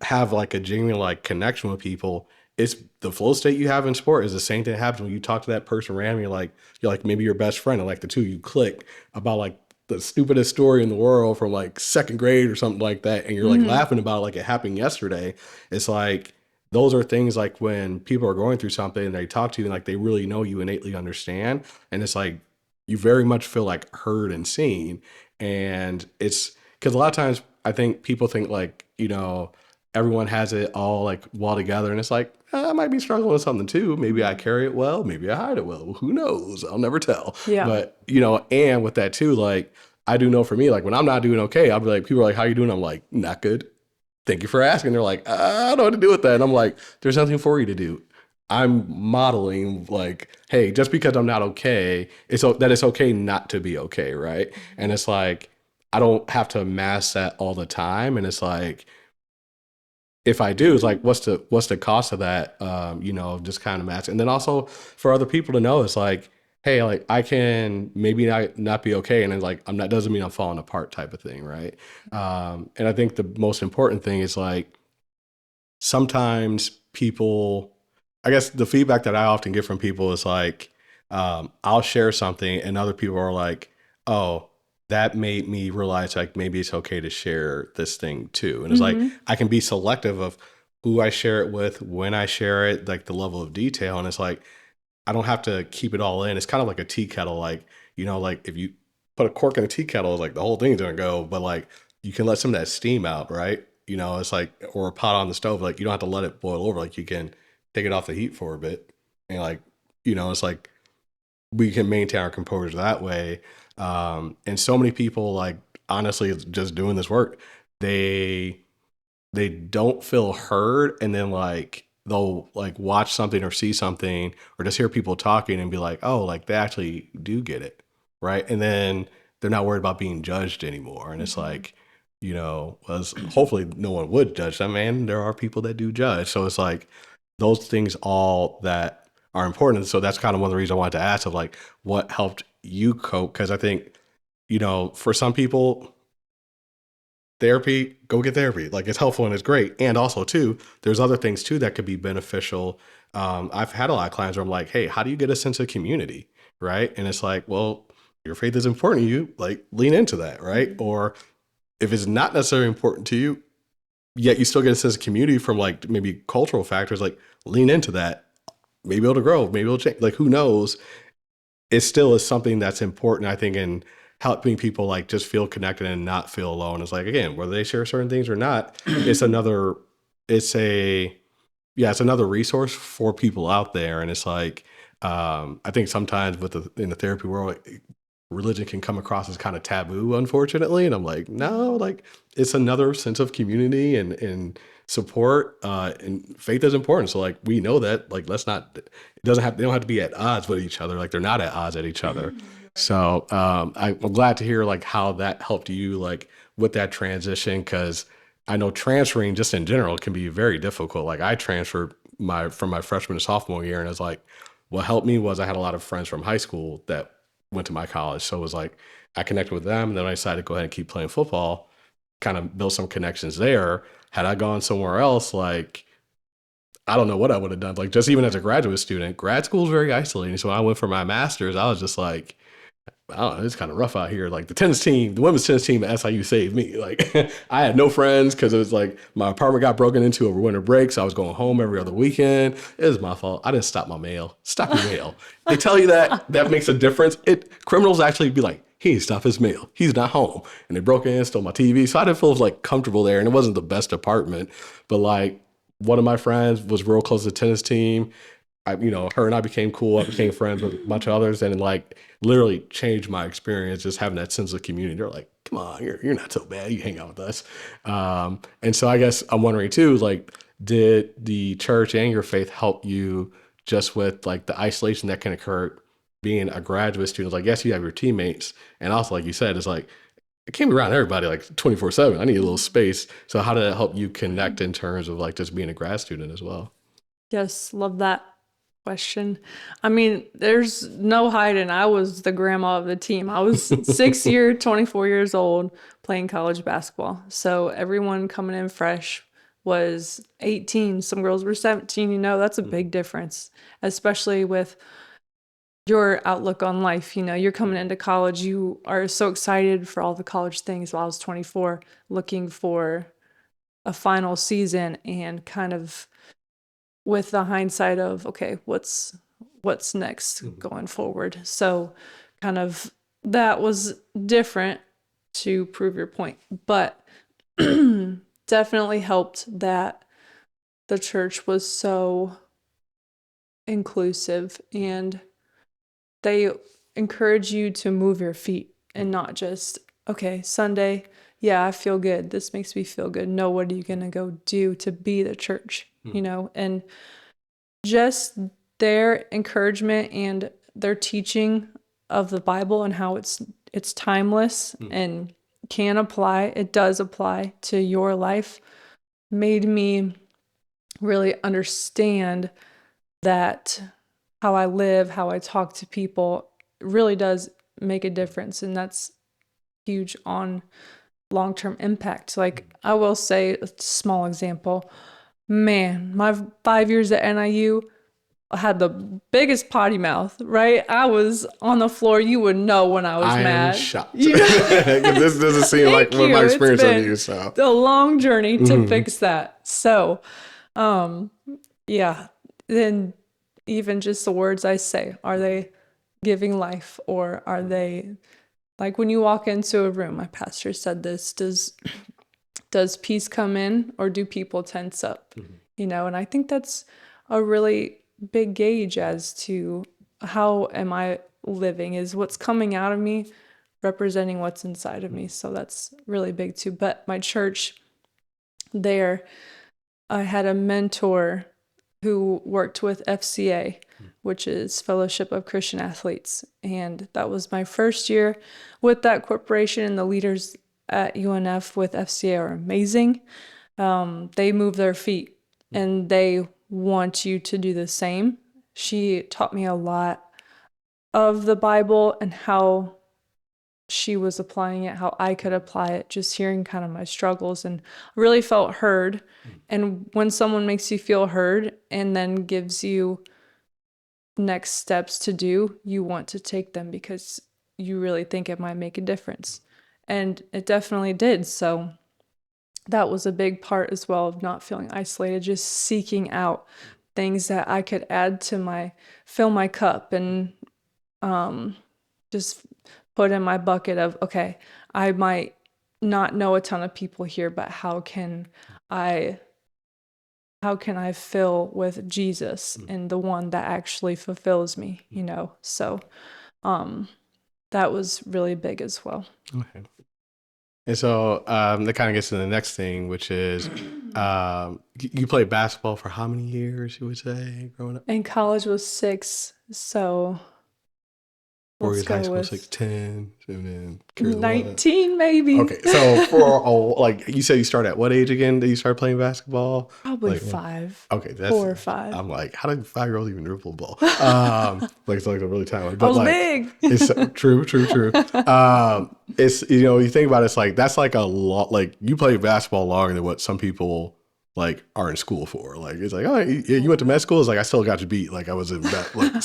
have like a genuine like connection with people, it's the flow state you have in sport is the same thing that happens when you talk to that person randomly, you're like maybe your best friend, and like the 2 you click about like the stupidest story in the world from like 2nd grade or something like that. And you're like laughing about it like it happened yesterday. It's like, those are things like when people are going through something and they talk to you and like they really know you innately understand. And it's like, you very much feel like heard and seen. And it's because a lot of times I think people think like, everyone has it all like well together. And it's like, I might be struggling with something too. Maybe I carry it well. Maybe I hide it well. Who knows? I'll never tell. Yeah. But, and with that too, like, I do know for me, like when I'm not doing okay, I'll be like, people are like, how you doing? I'm like, not good. Thank you for asking. They're like, I don't know what to do with that. And I'm like, there's nothing for you to do. I'm modeling like, hey, just because I'm not okay, it's okay not to be okay, right? And it's like, I don't have to mask that all the time. And it's like, if I do, it's like, what's the cost of that? Just kind of mask. And then also for other people to know, it's like, hey, like I can maybe not be okay, and it's like I'm not, doesn't mean I'm falling apart type of thing, right? And I think the most important thing is like, sometimes people, I guess the feedback that I often get from people is like, I'll share something and other people are like, oh, that made me realize like maybe it's okay to share this thing too. And it's like, I can be selective of who I share it with, when I share it, like the level of detail. And it's like, I don't have to keep it all in. It's kind of like a tea kettle. Like, like if you put a cork in a tea kettle, it's like the whole thing's gonna go, but like you can let some of that steam out, right? It's like, or a pot on the stove, like you don't have to let it boil over. Like you can take it off the heat for a bit. And like, it's like we can maintain our composure that way. And so many people, like, honestly, just doing this work, they don't feel heard, and then like they'll like watch something or see something or just hear people talking and be like, oh, like they actually do get it, right? And then they're not worried about being judged anymore. And it's like, as hopefully no one would judge them, and there are people that do judge. So it's like those things all that are important. So that's kind of one of the reasons I wanted to ask of like, what helped you cope? Because I think, for some people, therapy, go get therapy. Like it's helpful and it's great. And also too, there's other things too that could be beneficial. I've had a lot of clients where I'm like, hey, how do you get a sense of community? Right. And it's like, well, your faith is important to you, like lean into that. Right. Or if it's not necessarily important to you, yet you still get a sense of community from like maybe cultural factors, like lean into that. Maybe it'll grow, maybe it'll change. Like who knows? It still is something that's important, I think, in helping people like just feel connected and not feel alone. It's like, again, whether they share certain things or not, it's it's a yeah, it's another resource for people out there. And it's like, I think sometimes in the therapy world, religion can come across as kind of taboo, unfortunately. And I'm like, no, like it's another sense of community and support. And faith is important. So like, we know that, like, let's not, they don't have to be at odds with each other. Like they're not at odds at each other. So, I'm glad to hear like how that helped you like with that transition. Cause I know transferring just in general can be very difficult. Like I transferred from my freshman to sophomore year, and it's like what helped me was I had a lot of friends from high school that went to my college. So it was like I connected with them, and then I decided to go ahead and keep playing football, kind of build some connections there. Had I gone somewhere else, like I don't know what I would have done. Like just even as a graduate student, grad school is very isolating. So when I went for my master's, I was just like, I don't know, it's kind of rough out here. Like the women's tennis team at SIU saved me. Like I had no friends because it was like my apartment got broken into over winter break. So I was going home every other weekend. It was my fault. I didn't stop my mail. Stop your mail. They tell you that makes a difference. Criminals actually be like, he didn't stop his mail. He's not home. And they broke in, stole my TV. So I didn't feel like comfortable there. And it wasn't the best apartment, but like one of my friends was real close to the tennis team. Her and I became cool. I became friends with a bunch of others, and like literally changed my experience. Just having that sense of community. They're like, "Come on, you're not so bad. You hang out with us." And so I guess I'm wondering too, like, did the church and your faith help you just with like the isolation that can occur being a graduate student? Like, yes, you have your teammates, and also like you said, it's like I can't be around everybody like 24/7. I need a little space. So how did it help you connect in terms of like just being a grad student as well? Yes, love that question. I mean, there's no hiding. I was the grandma of the team. I was 6 year, 24 years old playing college basketball. So everyone coming in fresh was 18. Some girls were 17. That's a big difference, especially with your outlook on life. You're coming into college, you are so excited for all the college things. While I was 24, looking for a final season and kind of with the hindsight of, okay, what's next going forward. So kind of that was different to prove your point, but definitely helped that the church was so inclusive and they encourage you to move your feet and not just, okay, Sunday, yeah, I feel good. This makes me feel good. No, what are you going to go do to be the church? And just their encouragement and their teaching of the Bible and how it's timeless and it does apply to your life, made me really understand that how I live, how I talk to people really does make a difference. And that's huge on long-term impact. Like I will say a small example, man, my 5 years at NIU, I had the biggest potty mouth, right? I was on the floor. You would know when I was I am mad. shocked. 'Cause this doesn't seem like Thank what you. my It's experience of been you. So a long journey to fix that. So, yeah. Then even just the words I say, are they giving life or are they like when you walk into a room, my pastor said this, does peace come in or do people tense up? And I think that's a really big gauge as to how am I living, is what's coming out of me representing what's inside of me. So that's really big too. But my church there, I had a mentor who worked with FCA, which is Fellowship of Christian Athletes. And that was my first year with that corporation, and the leaders at UNF with FCA are amazing. They move their feet and they want you to do the same. She taught me a lot of the Bible and how she was applying it, how I could apply it, just hearing kind of my struggles, and really felt heard. And when someone makes you feel heard and then gives you next steps to do, you want to take them because you really think it might make a difference. And it definitely did. So that was a big part as well of not feeling isolated, just seeking out things that I could add to fill my cup and just put in my bucket of, okay, I might not know a ton of people here, but how can I how can I fill with Jesus and the one that actually fulfills me, So that was really big as well. Okay. And so that kind of gets to the next thing, which is you played basketball for how many years, you would say, growing up? And college was 6, so 4 years let's high go school, with 6, 10, and then carry the one. 19 maybe. Okay, so like you said, you start at what age again? That you start playing basketball? Probably Like, 5. okay, that's 4 or 5. I'm like, how did 5-year-olds even dribble the ball? Like it's like a really talented, I but was like big. it's true, true, true. It's you think about it, it's like that's like a lot. Like you play basketball longer than what some people like are in school for. Like it's like, oh, you went to med school. It's like I still got you beat. Like I was in that, like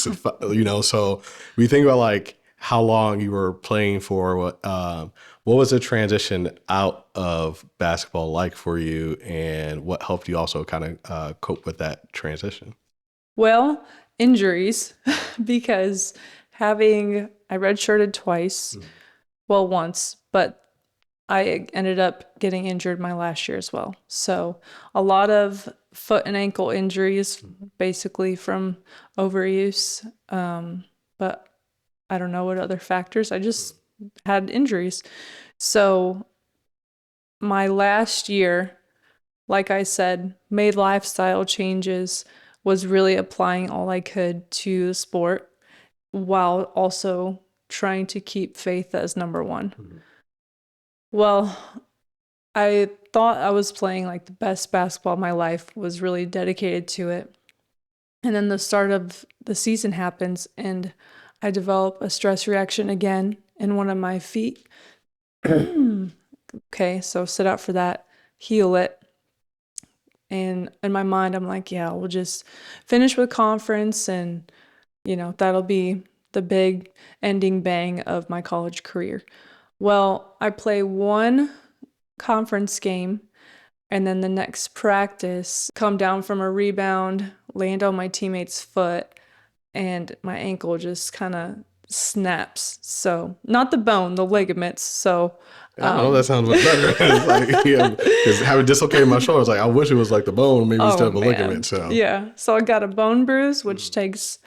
So we think about like how long you were playing for. What was the transition out of basketball like for you, and what helped you also kind of cope with that transition? Well, injuries, because I redshirted twice, well, once, but I ended up getting injured my last year as well. So a lot of foot and ankle injuries, basically from overuse. But I don't know what other factors. I just had injuries. So my last year, like I said, made lifestyle changes, was really applying all I could to the sport while also trying to keep faith as number one. Well, I thought I was playing like the best basketball of my life, was really dedicated to it. And then the start of the season happens and I develop a stress reaction again in one of my feet. Okay, so sit out for that, heal it. And in my mind, I'm like, yeah, we'll just finish with conference and, that'll be the big ending bang of my college career. Well, I play one conference game and then the next practice, come down from a rebound, land on my teammate's foot, and my ankle just kind of snaps. So, not the bone, the ligaments. So, I don't know. That sounds much better. It's like, yeah, because having dislocated my shoulder, it's like I wish it was like the bone, maybe instead oh of a man. ligament. So Yeah. So, I got a bone bruise, which takes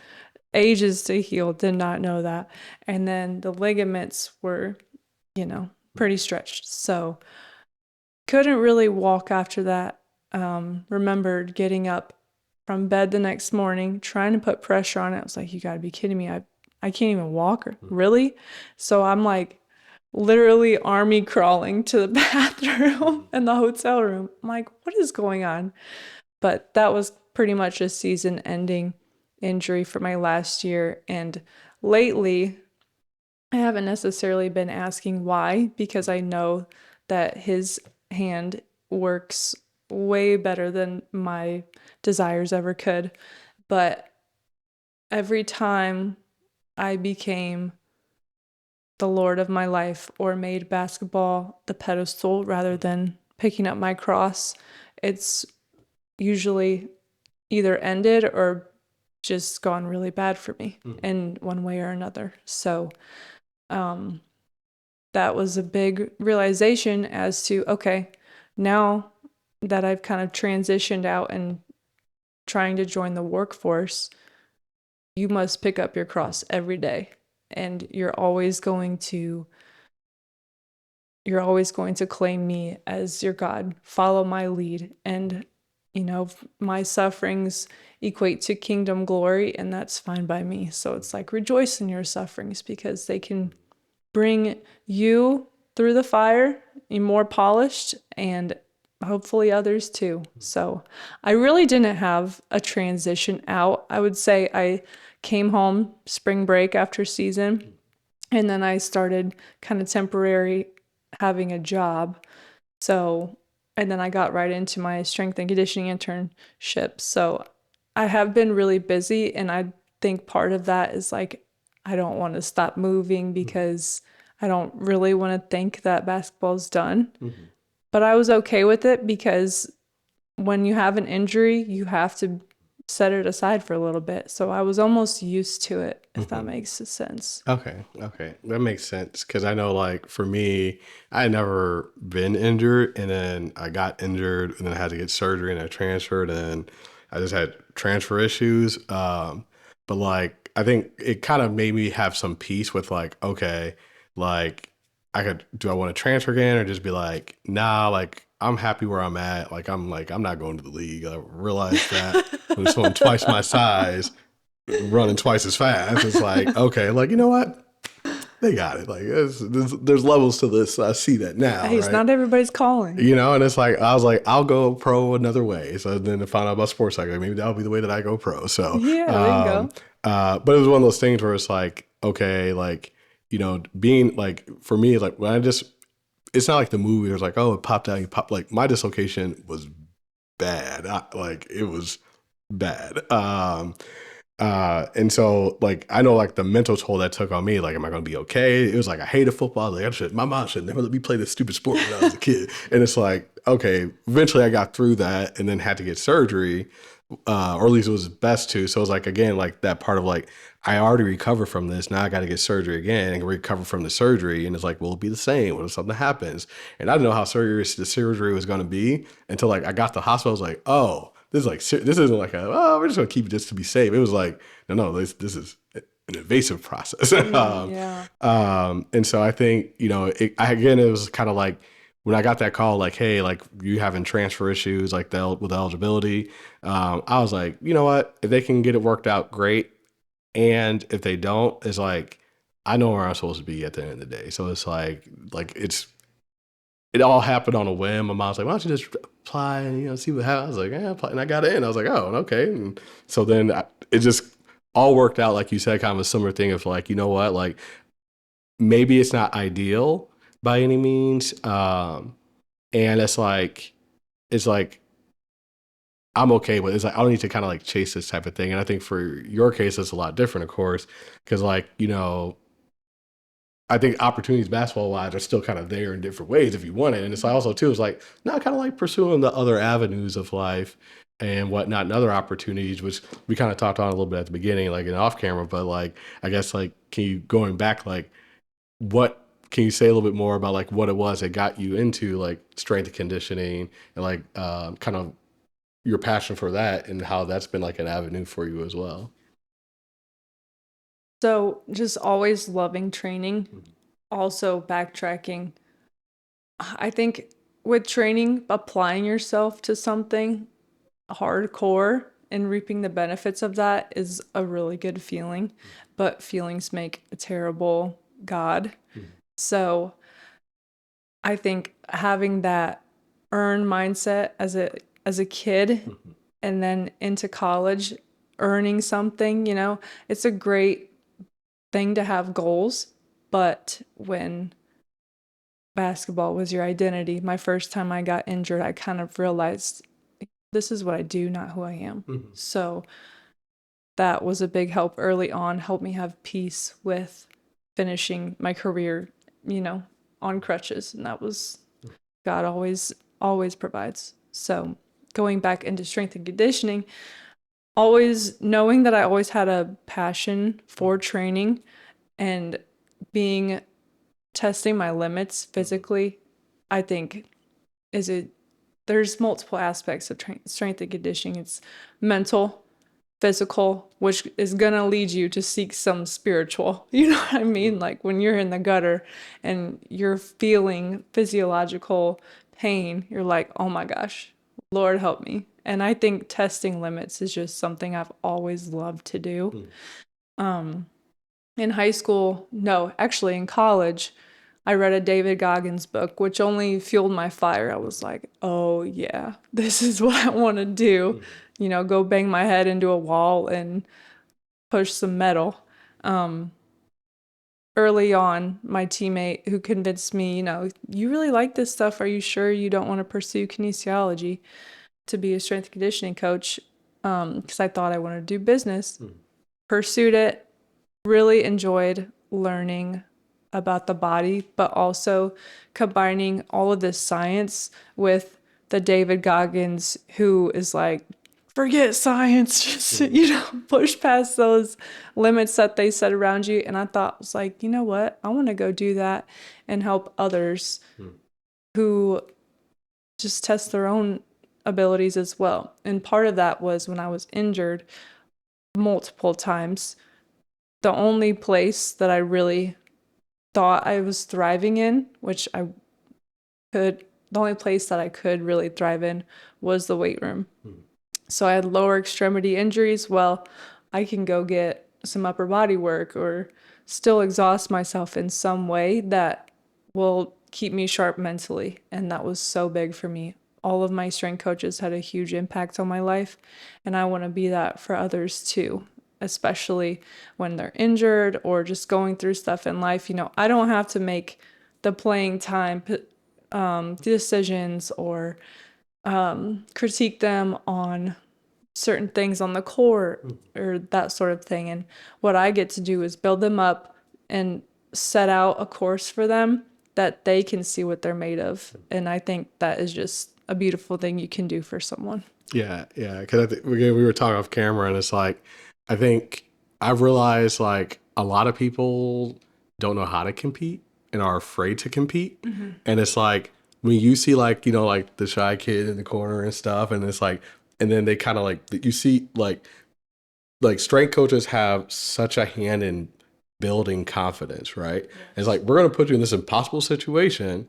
ages to heal. Did not know that. And then the ligaments were, pretty stretched. So, couldn't really walk after that. Remembered getting up from bed the next morning, trying to put pressure on it. I was like, you got to be kidding me. I can't even walk. Really? So I'm like literally army crawling to the bathroom in the hotel room. I'm like, what is going on? But that was pretty much a season ending injury for my last year. And lately, I haven't necessarily been asking why, because I know that his hand works way better than my desires ever could. But every time I became the Lord of my life or made basketball the pedestal rather than picking up my cross, it's usually either ended or just gone really bad for me in one way or another. So, that was a big realization as to, okay, now that I've kind of transitioned out and trying to join the workforce, you must pick up your cross every day. And you're always going to claim me as your God, follow my lead. And, my sufferings equate to kingdom glory, and that's fine by me. So it's like rejoice in your sufferings because they can bring you through the fire, you're more polished, and hopefully others too. So I really didn't have a transition out. I would say I came home spring break after season, and then I started kind of temporary having a job. So, and then I got right into my strength and conditioning internship. So I have been really busy, and I think part of that is like I don't want to stop moving because I don't really want to think that basketball's done. But I was okay with it because when you have an injury, you have to set it aside for a little bit. So I was almost used to it, if that Hmm. makes sense. Okay, okay, that makes sense. Because I know, like for me, I had never been injured, and then I got injured, and then I had to get surgery, and I transferred, and I just had transfer issues. But like, I think it kind of made me have some peace with like, okay, like I could, do I want to transfer again, or just be like, nah, like I'm happy where I'm at. Like I'm not going to the league. I realized that when someone twice my size running twice as fast. It's like, okay, like, you know what? They got it. Like, there's levels to this. I see that now, Hey, it's right? not everybody's calling. You know, and it's like, I was like, I'll go pro another way. So then to find out about sports psych, like, maybe that'll be the way that I go pro. So, Yeah, there you go. but it was one of those things where it's like, okay, like, you know, being like, for me, like, when I just, it's not like the movie, it was like, oh, it popped out, you pop, like, my dislocation was bad. Like, it was bad. And so like I know like the mental toll that took on me, like, am I gonna be okay? It was like I hated football. Like my mom should never let me play this stupid sport when I was a kid. And it's like, okay, eventually I got through that and then had to get surgery. Or at least it was best to. So it was like again, like that part of like, I already recovered from this. Now I got to get surgery again and recover from the surgery. And it's like, will it be the same? What if something happens? And I didn't know how serious the surgery was going to be until like I got to the hospital. I was like, oh, this is like, this isn't like oh, we're just going to keep it just to be safe. It was like, no, this is an invasive process. Yeah. And so I think, you know, again, it was kind of like, when I got that call, like, hey, like you having transfer issues, like with eligibility, I was like, you know what? If they can get it worked out, great. And if they don't, it's like, I know where I'm supposed to be at the end of the day. So it's like it all happened on a whim. My mom's like, why don't you just apply and, you know, see what happens? I was like, yeah, apply. And I got in. I was like, oh, okay. And so then it just all worked out, like you said, kind of a similar thing of like, you know what? Like maybe it's not ideal by any means. And it's like, I'm okay with it. It's like, I don't need to kind of like chase this type of thing. And I think for your case, it's a lot different, of course, because like, you know, I think opportunities basketball wise are still kind of there in different ways if you want it. And it's also too, it's like not kind of like pursuing the other avenues of life and whatnot and other opportunities, which we kind of talked on a little bit at the beginning, like in off camera, but like, I guess like, can you going back, like what can you say a little bit more about like what it was that got you into like strength and conditioning and like kind of your passion for that and how that's been like an avenue for you as well? So just always loving training, also backtracking. I think with training, applying yourself to something hardcore and reaping the benefits of that is a really good feeling, but feelings make a terrible God. So I think having that earn mindset as a kid and then into college, earning something, you know, it's a great thing to have goals. But when basketball was your identity, my first time I got injured, I kind of realized this is what I do, not who I am. Mhm. So that was a big help early on, helped me have peace with finishing my career, you know, on crutches. And that was God always provides. So going back into strength and conditioning, always knowing that I always had a passion for training and being testing my limits physically, I think is it there's multiple aspects of strength and conditioning. It's mental, physical, which is gonna lead you to seek some spiritual. You know what I mean? Like when you're in the gutter and you're feeling physiological pain, you're like, oh my gosh, Lord help me. And I think testing limits is just something I've always loved to do. Um, in high school, no, actually in college, I read a David Goggins book, which only fueled my fire. I was like, oh yeah, this is what I want to do. You know, go bang my head into a wall and push some metal. Um, Early on, my teammate who convinced me, you know, you really like this stuff. Are you sure you don't want to pursue kinesiology to be a strength and conditioning coach? Because I thought I wanted to do business. Pursued it, really enjoyed learning about the body, but also combining all of this science with the David Goggins, who is like forget science, just, push past those limits that they set around you. And I thought, I was like, you know what? I want to go do that and help others who just test their own abilities as well. And part of that was when I was injured multiple times, the only place that I really thought I was thriving in, which the only place that I could really thrive in was the weight room. So I had lower extremity injuries. Well, I can go get some upper body work or still exhaust myself in some way that will keep me sharp mentally. And that was so big for me. All of my strength coaches had a huge impact on my life. And I want to be that for others too, especially when they're injured or just going through stuff in life. I don't have to make the playing time decisions or critique them on certain things on the court or that sort of thing. And what I get to do is build them up and set out a course for them that they can see what they're made of. And I think that is just a beautiful thing you can do for someone. Yeah, yeah. Because we were talking off camera, and it's like, I think I've realized like a lot of people don't know how to compete and are afraid to compete. And it's like when you see like, like the shy kid in the corner and stuff, and it's like, and then they kind of like, you see like strength coaches have such a hand in building confidence, right? Yes. It's like, we're going to put you in this impossible situation.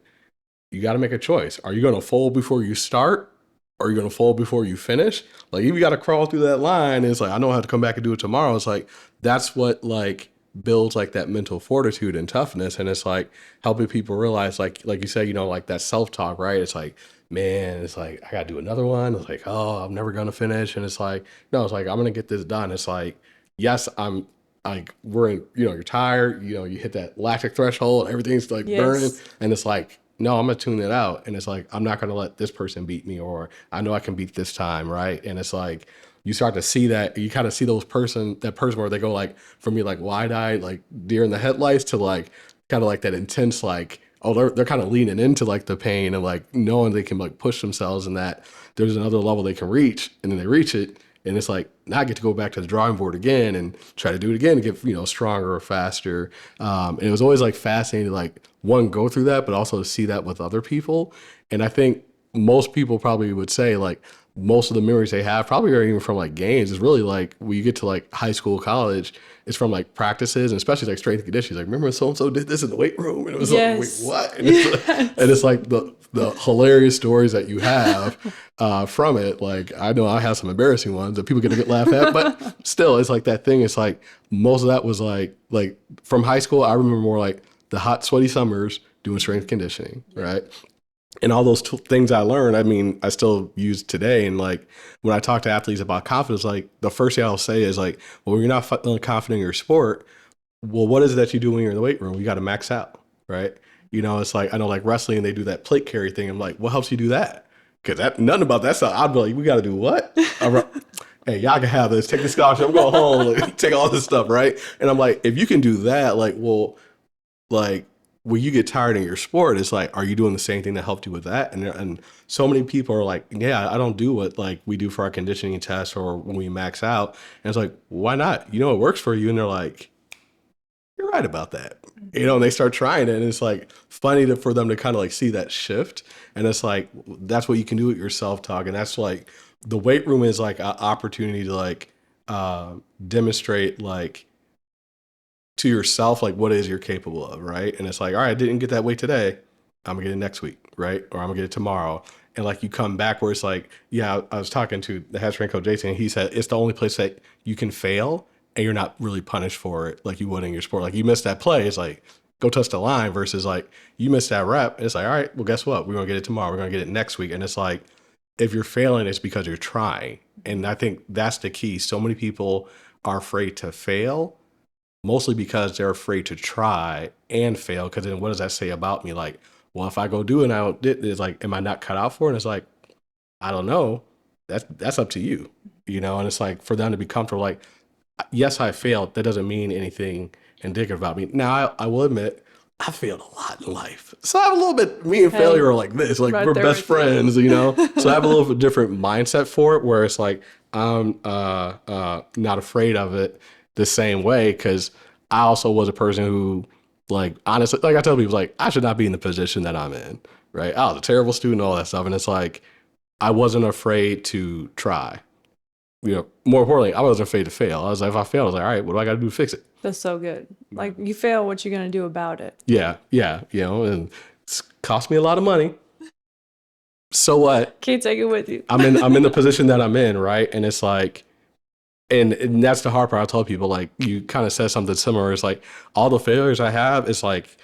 You got to make a choice. Are you going to fold before you start? Or are you going to fold before you finish? Like, you got to crawl through that line. It's like, I know how to come back and do it tomorrow. It's like, that's what like builds like that mental fortitude and toughness. And it's like helping people realize, like you said, like that self-talk, right? It's like, man, it's like, I got to do another one. It's like, oh, I'm never going to finish. And it's like, no, it's like, I'm going to get this done. It's like, yes, I'm like, we're in, you're tired, you hit that lactic threshold, everything's like burning. And it's like, no, I'm going to tune it out. And it's like, I'm not going to let this person beat me, or I know I can beat this time. Right. And it's like, you start to see that, you kind of see that person where they go like, from me, like wide-eyed, like deer in the headlights, to like, kind of like that intense, like, oh, they're kind of leaning into like the pain and like knowing they can like push themselves, and that there's another level they can reach, and then they reach it. And it's like, now I get to go back to the drawing board again and try to do it again and get, stronger or faster. And it was always like fascinating to like, one, go through that, but also to see that with other people. And I think most people probably would say like, most of the memories they have probably are even from like games. It's really like when you get to like high school, college, it's from like practices, and especially like strength and conditioning. Like, remember so-and-so did this in the weight room? And it was like, wait, what? And it's like the hilarious stories that you have from it. Like, I know I have some embarrassing ones that people get laughed at, but still, it's like that thing. It's like most of that was like from high school. I remember more like the hot, sweaty summers doing strength conditioning, right? And all those things I learned, I mean, I still use today. And like when I talk to athletes about confidence, like the first thing I'll say is like, well, when you're not feeling confident in your sport, well, what is it that you do when you're in the weight room? You got to max out, right? It's like, I know like wrestling, they do that plate carry thing. I'm like, what helps you do that? Because nothing about that stuff. I'd be like, we got to do what? Hey, y'all can have this. Take the scholarship. I'm going home. Like, take all this stuff, right? And I'm like, if you can do that, like, well, like, when you get tired in your sport, it's like, are you doing the same thing that helped you with that? And so many people are like, yeah, I don't do what like we do for our conditioning tests or when we max out. And it's like, why not? It works for you. And they're like, you're right about that. And they start trying it. And it's like funny for them to kind of like see that shift. And it's like, that's what you can do with your self-talk. And that's like, the weight room is like an opportunity to like demonstrate like, to yourself, like what it is you're capable of, right? And it's like, all right, I didn't get that weight today. I'm gonna get it next week, right? Or I'm gonna get it tomorrow. And like you come back where it's like, yeah, I was talking to the head strength coach Jason, and he said it's the only place that you can fail and you're not really punished for it like you would in your sport. Like you missed that play, it's like, go touch the line, versus like you missed that rep. It's like, all right, well, guess what? We're gonna get it tomorrow. We're gonna get it next week. And it's like, if you're failing, it's because you're trying. And I think that's the key. So many people are afraid to fail, mostly because they're afraid to try and fail. Because then what does that say about me? Like, well, if I go do it and I don't, it's like, am I not cut out for it? And it's like, I don't know. That's up to you, And it's like for them to be comfortable. Like, yes, I failed. That doesn't mean anything indicative about me. Now, I will admit, I failed a lot in life. So I have a little bit, me and failure are like this, like right we're there best with you. friends, you know? So I have a little bit different mindset for it where it's like, I'm not afraid of it the same way. Cause I also was a person who like, honestly, like I tell people like, I should not be in the position that I'm in, right? I was a terrible student, all that stuff. And it's like, I wasn't afraid to try. You know, more importantly, I wasn't afraid to fail. I was like, if I fail, I was like, all right, what do I got to do to fix it? That's so good. Like, you fail, what you gonna do about it? Yeah, yeah, you know, and it's cost me a lot of money. So what? Can't take it with you. I'm in the position that I'm in, right? And it's like, and that's the hard part. I tell people, like, you kind of said something similar. It's like all the failures I have, it's like,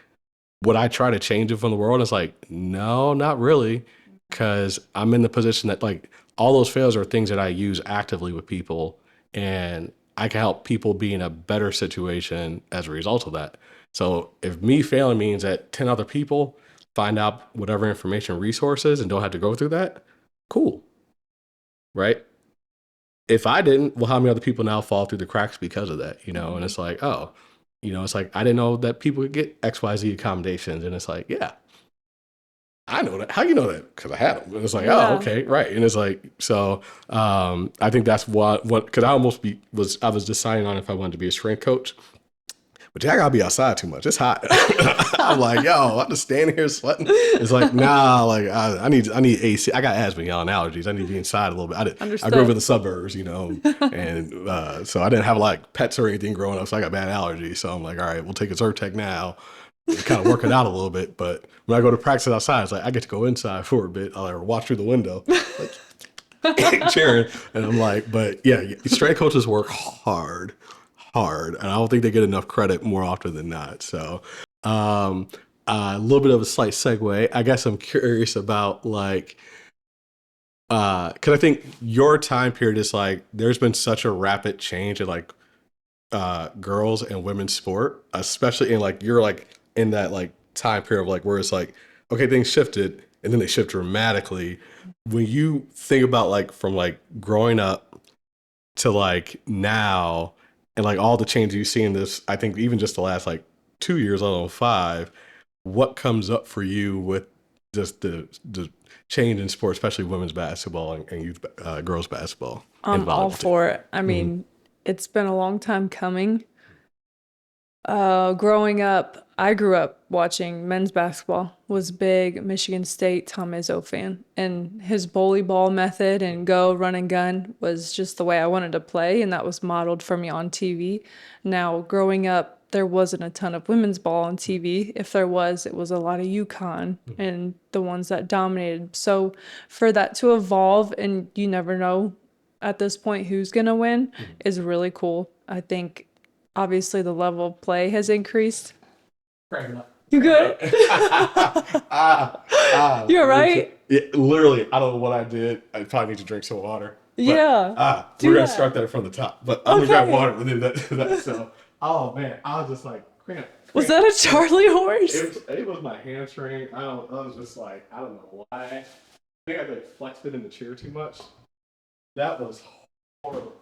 would I try to change it from the world? It's like, no, not really, because I'm in the position that like all those failures are things that I use actively with people, and I can help people be in a better situation as a result of that. So if me failing means that 10 other people find out whatever information resources and don't have to go through that, cool, right? If I didn't, well, how many other people now fall through the cracks because of that, you know? And it's like, oh, you know, it's like, I didn't know that people could get XYZ accommodations. And it's like, yeah, I know that. How you know that? Because I had them. And it's like, oh, Yeah. okay, right. And it's like, so I think that's what, because I was deciding on if I wanted to be a strength coach. But I gotta be outside too much. It's hot. I'm like, yo, I'm just standing here sweating. It's like, nah, like I need AC. I got asthma, y'all, and allergies. I need to be inside a little bit. I grew up in the suburbs, you know, and so I didn't have like pets or anything growing up, so I got bad allergies. So I'm like, all right, we'll take a Zyrtec now, kind of work it out a little bit. But when I go to practice outside, it's like I get to go inside for a bit. I'll watch through the window, like cheering, and I'm like, but yeah, strength coaches work hard, and I don't think they get enough credit more often than not. So, a little bit of a slight segue. I guess I'm curious about like, because I think your time period is like, there's been such a rapid change in like girls and women's sport, especially in like you're like in that like time period of like where it's like, okay, things shifted and then they shift dramatically. When you think about like from like growing up to like now and like all the changes you see in this, I think even just the last like 2 years, let alone 5, what comes up for you with just the change in sports, especially women's basketball and youth girls basketball and I'm all volleyball too? for it. I mean, it's been a long time coming. Growing up, I grew up watching men's basketball, was big Michigan State Tom Izzo fan, and his bully ball method and go run and gun was just the way I wanted to play, and that was modeled for me on TV. Now, growing up, there wasn't a ton of women's ball on TV. If there was, it was a lot of UConn and the ones that dominated. So for that to evolve, and you never know at this point who's gonna win, is really cool. I think obviously the level of play has increased. You good? You're right. Yeah, literally, I don't know what I did. I probably need to drink some water. But, Yeah. we're gonna that. start that from the top. But I'm gonna grab Okay. water and then that so. Oh man, I was just like, cramp. Was that a Charlie horse? It was my hamstring. I was just like, I don't know why. I think I like flexed it in the chair too much. That was horrible.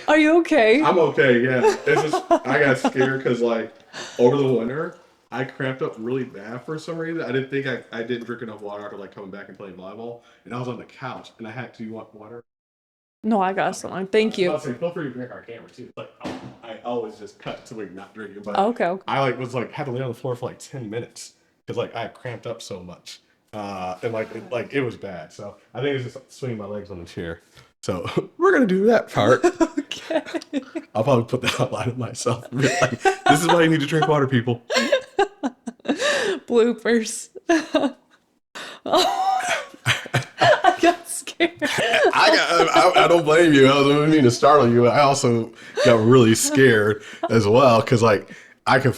Are you okay? I'm okay, yeah. It's just I got scared because like over the winter I cramped up really bad for some reason. I didn't think I didn't drink enough water after like coming back and playing volleyball. And I was on the couch and I had to, you want water? No, I got some. Thank I you. was about to say, feel free to drink our camera too. Like I always just cut to like not drinking, but Okay. I like was like had to lay on the floor for like 10 minutes because like I had cramped up so much. And like it was bad. So I think it's just swinging my legs on the chair. So we're gonna do that part. Okay. I'll probably put that online of myself. Like, this is why you need to drink water, people. Bloopers. I got scared. I don't blame you. I don't mean to startle you. I also got really scared as well because like I could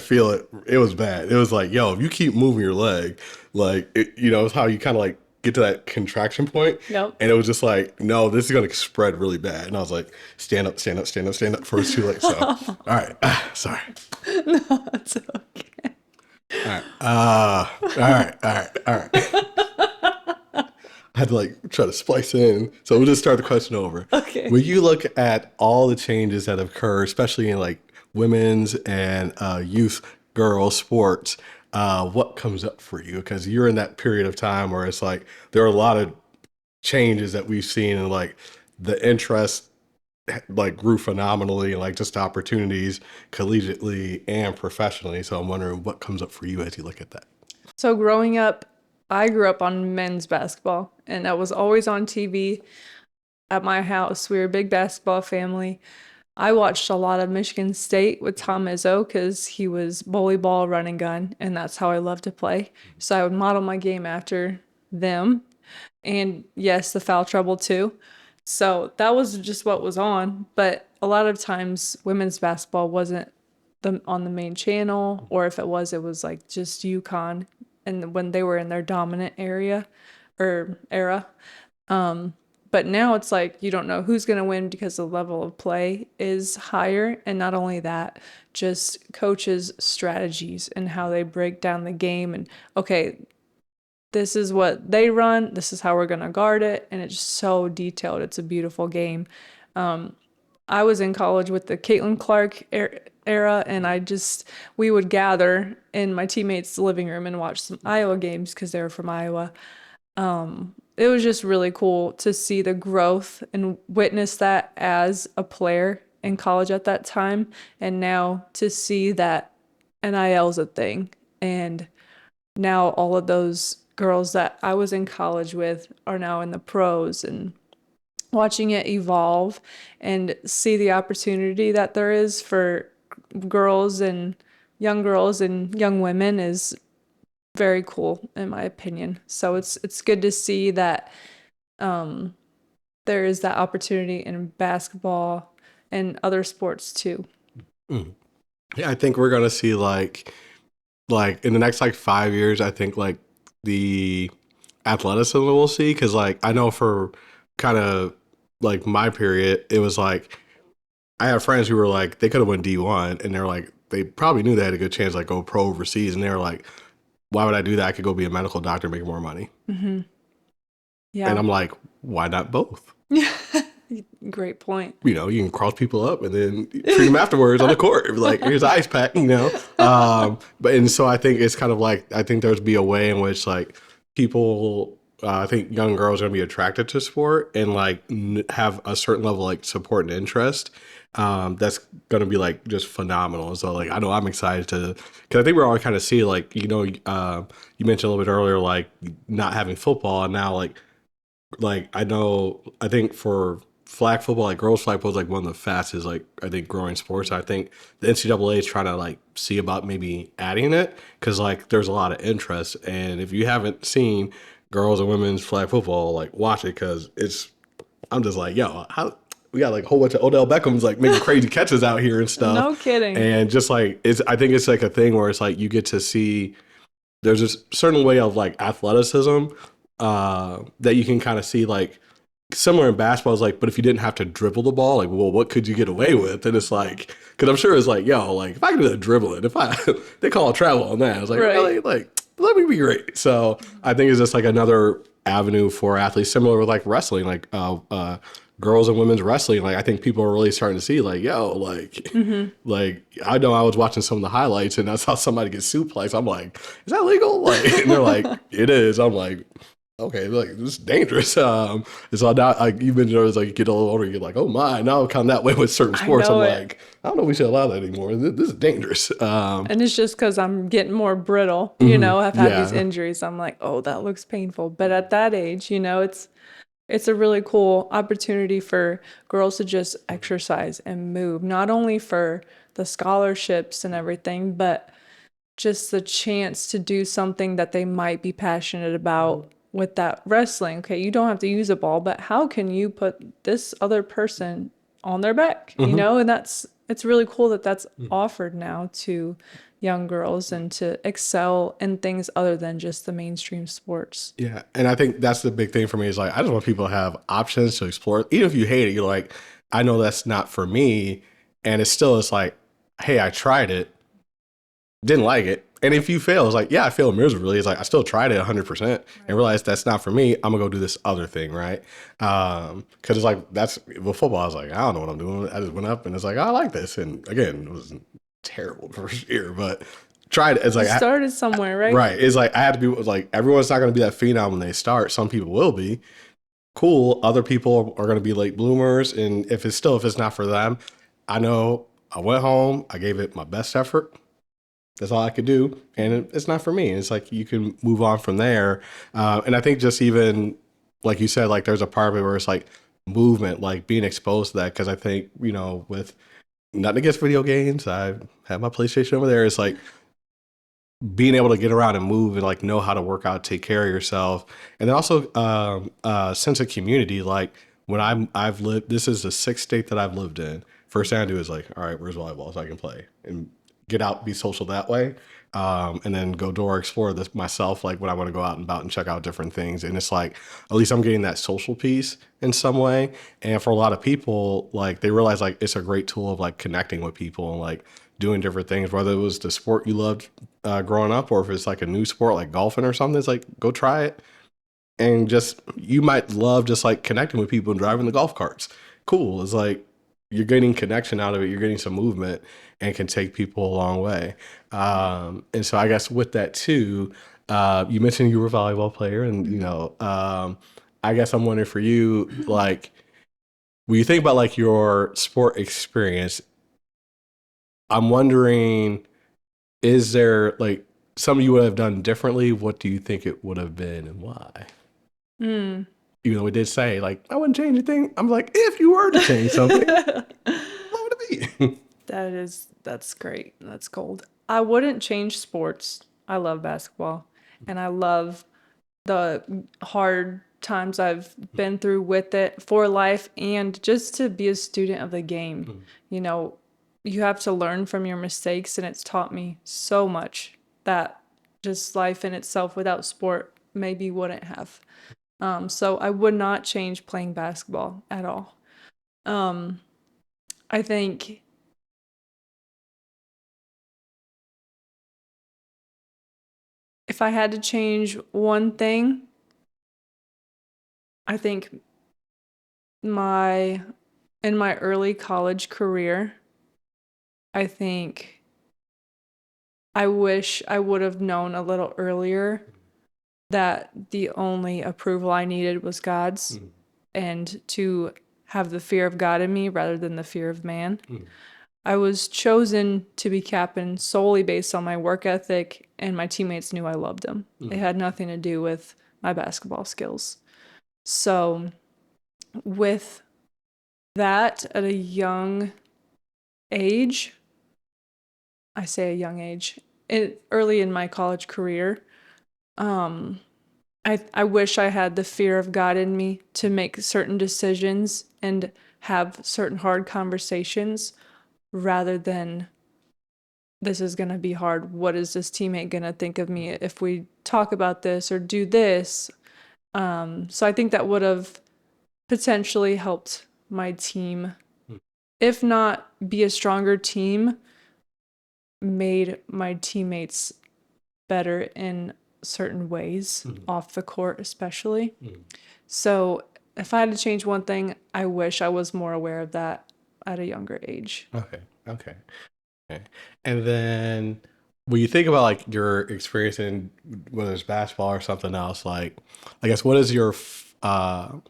feel it. It was bad. It was like, yo, if you keep moving your leg, like you know, it's how you kind of like get to that contraction point. Yep. And it was just like, no, this is gonna spread really bad. And I was like, stand up before it's too late. So, all right, sorry. No, it's okay. All right. I had to like try to splice in. So we'll just start the question over. Okay. When you look at all the changes that have occurred, especially in like women's and youth girls sports, what comes up for you? Because you're in that period of time where it's like there are a lot of changes that we've seen, and like the interest like grew phenomenally, and like just opportunities collegiately and professionally. So I'm wondering what comes up for you as you look at that. So growing up, I grew up on men's basketball, and that was always on TV at my house. We were a big basketball family. I watched a lot of Michigan State with Tom Izzo because he was bully ball, run and gun, and that's how I love to play. So I would model my game after them. And yes, the foul trouble too. So that was just what was on. But a lot of times, women's basketball wasn't on the main channel, or if it was like just UConn, and when they were in their dominant area or era. But now it's like you don't know who's going to win because the level of play is higher. And not only that, just coaches' strategies and how they break down the game. And okay, this is what they run, this is how we're going to guard it. And it's so detailed. It's a beautiful game. I was in college with the Caitlin Clark era, and we would gather in my teammates' living room and watch some Iowa games because they were from Iowa. It was just really cool to see the growth and witness that as a player in college at that time. And now to see that NIL is a thing. And now all of those girls that I was in college with are now in the pros, and watching it evolve and see the opportunity that there is for girls and young women is very cool in my opinion. So it's good to see that there is that opportunity in basketball and other sports too. Mm. Yeah, I think we're gonna see like in the next like 5 years, I think like the athleticism we'll see, because like I know for kind of like my period, it was like I have friends who were like they could have went D1, and they're like they probably knew they had a good chance to like go pro overseas, and they were like, why would I do that? I could go be a medical doctor, make more money. Mm-hmm. Yeah. And I'm like, why not both? Great point. You know, you can cross people up and then treat them afterwards on the court. Like, here's an ice pack, you know. But and so I think it's kind of like I think there's be a way in which like people, I think young girls are gonna be attracted to sport and like have a certain level of, like support and interest. That's gonna be like just phenomenal. So like I know I'm excited to, because I think we're all kind of see like you know you mentioned a little bit earlier like not having football, and now like I think for flag football, like girls flag football is like one of the fastest like I think growing sports. I think the NCAA is trying to like see about maybe adding it, because like there's a lot of interest, and if you haven't seen girls and women's flag football, like watch it, because it's I'm just like yo how we got like a whole bunch of Odell Beckham's like making crazy catches out here and stuff. No kidding. And just like I think it's like a thing where it's like you get to see there's this certain way of like athleticism that you can kind of see like similar in basketball is like, but if you didn't have to dribble the ball, like, well, what could you get away with? And it's like, because I'm sure it's like, yo, like if I can do that dribbling, if I they call it travel on that, I was like, right. Really, like let me be great. So I think it's just like another avenue for athletes, similar with like wrestling, like girls and women's wrestling. Like I think people are really starting to see like, yo, like like I know I was watching some of the highlights and I saw somebody get suplexed. I'm like, is that legal? Like, and they're like, it is. I'm like, okay, like this is dangerous. And so now, like you mentioned, it's like you get a little older, you're like, oh my. Now I'm kind of that way with certain sports. I'm like, I don't know if we should allow that anymore. This is dangerous. And it's just because I'm getting more brittle. You know, I've had these injuries. I'm like, oh, that looks painful. But at that age, you know, it's a really cool opportunity for girls to just exercise and move. Not only for the scholarships and everything, but just the chance to do something that they might be passionate about. With that wrestling, okay, you don't have to use a ball, but how can you put this other person on their back, you know? And it's really cool that that's offered now to young girls and to excel in things other than just the mainstream sports. Yeah, and I think that's the big thing for me is like I just want people to have options to explore. Even if you hate it, you're like, I know that's not for me, and it's like, hey, I tried it, didn't like it. And if you fail, it's like, yeah, I failed miserably. It's like, I still tried it 100% and realized that's not for me. I'm gonna go do this other thing, right? Cause it's like, that's, with football, I was like, I don't know what I'm doing. I just went up and it's like, I like this. And again, it was terrible the first year, but tried it. It's You like, started somewhere, right? right. It's like, I had to be, like, everyone's not going to be that phenom when they start. Some people will be. Cool. Other people are going to be late bloomers. And if it's not for them, I know I went home, I gave it my best effort. That's all I could do. And it's not for me. It's like you can move on from there. And I think just even, like you said, like there's a part of it where it's like movement, like being exposed to that. Cause I think, with nothing against video games, I have my PlayStation over there. It's like being able to get around and move and like know how to work out, take care of yourself. And then also sense of community. Like when I've lived, this is the sixth state that I've lived in. First thing I do is like, all right, where's volleyball so I can play and get out, be social that way. And then go door explore this myself, like when I want to go out and about and check out different things. And it's like, at least I'm getting that social piece in some way. And for a lot of people, like they realize like it's a great tool of like connecting with people and like doing different things, whether it was the sport you loved growing up or if it's like a new sport like golfing or something. It's like, go try it. And just, you might love just like connecting with people and driving the golf carts. Cool. It's like, you're getting connection out of it. You're getting some movement and can take people a long way. And so I guess with that too, you mentioned you were a volleyball player and, I guess I'm wondering for you, like, when you think about like your sport experience, I'm wondering, is there like something you would have done differently? What do you think it would have been and why? Mm. Even though we did say like, I wouldn't change anything. I'm like, if you were to change something, what would it be? That's great. That's gold. I wouldn't change sports. I love basketball and I love the hard times I've been through with it for life and just to be a student of the game. You know, you have to learn from your mistakes and it's taught me so much that just life in itself without sport maybe wouldn't have. So I would not change playing basketball at all. I think if I had to change one thing, I think my in my early college career, I think I wish I would have known a little earlier that the only approval I needed was God's and to have the fear of God in me rather than the fear of man. I was chosen to be captain solely based on my work ethic, and my teammates knew I loved them. It had nothing to do with my basketball skills. So, with that at a young age, I say a young age, early in my college career, I wish I had the fear of God in me to make certain decisions and have certain hard conversations rather than this is going to be hard. What is this teammate going to think of me if we talk about this or do this? So I think that would have potentially helped my team, if not be a stronger team, made my teammates better in certain ways, off the court especially. So if I had to change one thing, I wish I was more aware of that at a younger age. Okay. Okay. Okay. And then when you think about like your experience in whether it's basketball or something else, like I guess what is your I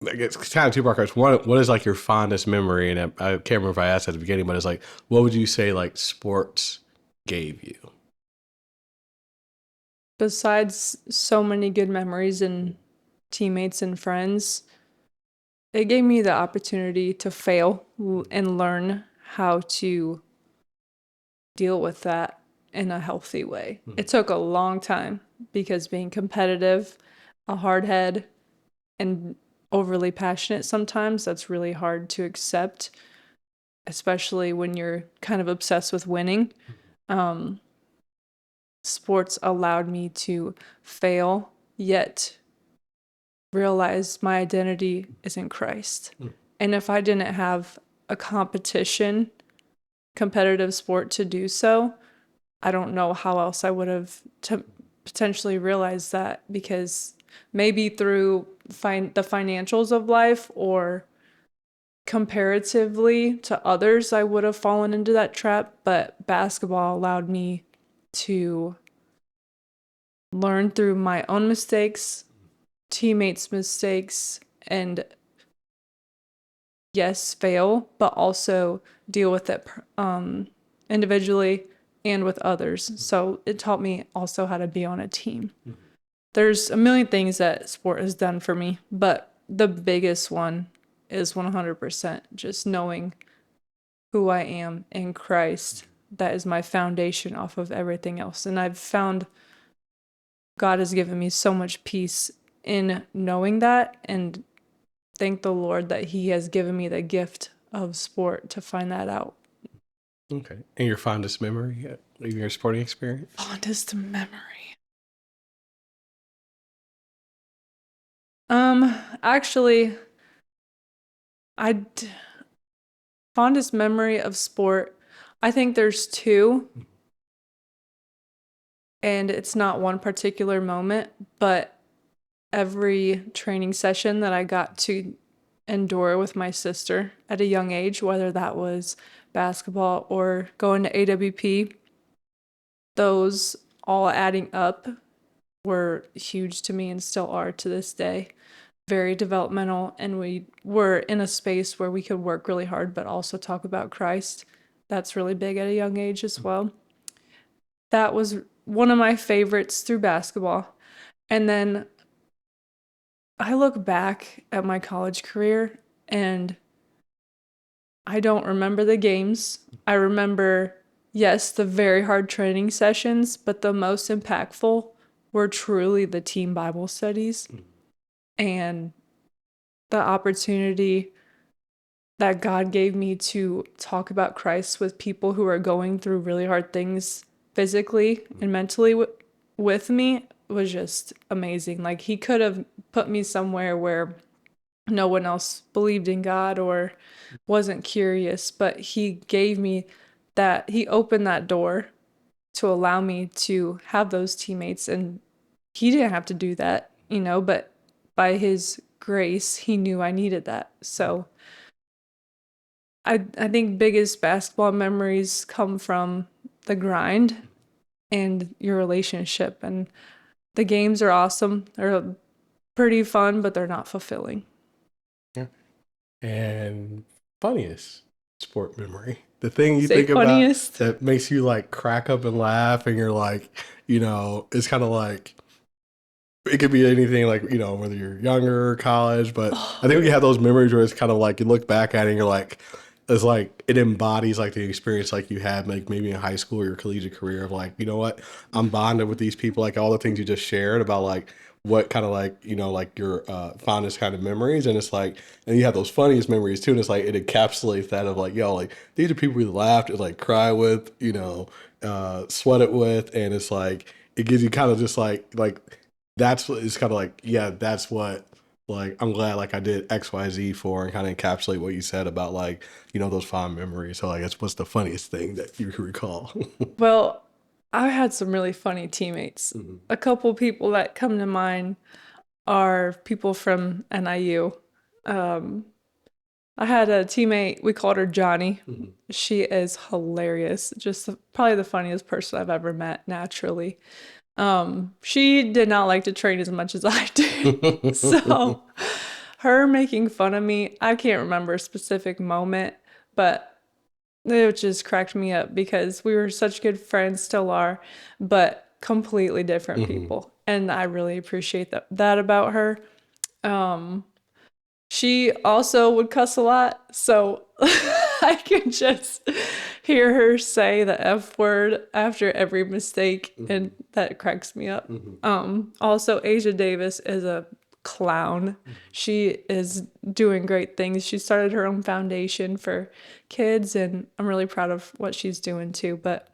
guess it's kind of two-part question. One, what is like your fondest memory? And I can't remember if I asked at the beginning, but it's like, what would you say like sports gave you? Besides so many good memories and teammates and friends, it gave me the opportunity to fail and learn how to deal with that in a healthy way. It took a long time because being competitive, a hard head, and overly passionate sometimes, that's really hard to accept, especially when you're kind of obsessed with winning. Sports allowed me to fail, yet realize my identity is in Christ. And if I didn't have a competitive sport to do so, I don't know how else I would have potentially realized that, because maybe through the financials of life or comparatively to others, I would have fallen into that trap, but basketball allowed me to learn through my own mistakes, teammates' mistakes, and yes, fail, but also deal with it individually and with others. So it taught me also how to be on a team. There's a million things that sport has done for me, but the biggest one is 100% just knowing who I am in Christ. That is my foundation off of everything else. And I've found God has given me so much peace in knowing that, and thank the Lord that He has given me the gift of sport to find that out. Okay. And your fondest memory of your sporting experience? Fondest memory. Actually, fondest memory of sport, I think there's two, and it's not one particular moment, but every training session that I got to endure with my sister at a young age, whether that was basketball or going to AWP, those all adding up were huge to me and still are to this day. Very developmental, and we were in a space where we could work really hard but also talk about Christ. That's really big at a young age as well. That was one of my favorites through basketball. And then I look back at my college career and I don't remember the games. I remember, yes, the very hard training sessions, but the most impactful were truly the team Bible studies and the opportunity that God gave me to talk about Christ with people who are going through really hard things physically and mentally with me was just amazing. Like, He could have put me somewhere where no one else believed in God or wasn't curious, but He gave me that, He opened that door to allow me to have those teammates. And He didn't have to do that, but by His grace, He knew I needed that. So I think biggest basketball memories come from the grind and your relationship. And the games are awesome. They're pretty fun, but they're not fulfilling. Yeah. And funniest sport memory. The thing you Say think about funniest. that makes you like crack up and laugh, and you're like, it's kind of like, it could be anything, like, whether you're younger or college, but I think we have those memories where it's kind of like you look back at it and you're like, it's like it embodies like the experience like you had like maybe in high school or your collegiate career of like, you know what, I'm bonded with these people, like all the things you just shared about like what kind of like, like your fondest kind of memories. And it's like, and you have those funniest memories too. And it's like, it encapsulates that of like, yo, like these are people we laughed and like cry with, sweat it with. And it's like, it gives you kind of just like, that's what it's kind of like, yeah, that's what, like, I'm glad like I did XYZ for, and kind of encapsulate what you said about like, those fond memories. So like, that's what's the funniest thing that you can recall. Well, I've had some really funny teammates. A couple people that come to mind are people from NIU. I had a teammate, we called her Johnny. She is hilarious. Just probably the funniest person I've ever met naturally. She did not like to train as much as I did. So her making fun of me, I can't remember a specific moment, but it just cracked me up because we were such good friends, still are, but completely different people. And I really appreciate that about her. She also would cuss a lot, so I can just hear her say the F word after every mistake, and that cracks me up. Also, Asia Davis is a clown. She is doing great things. She started her own foundation for kids, and I'm really proud of what she's doing too. But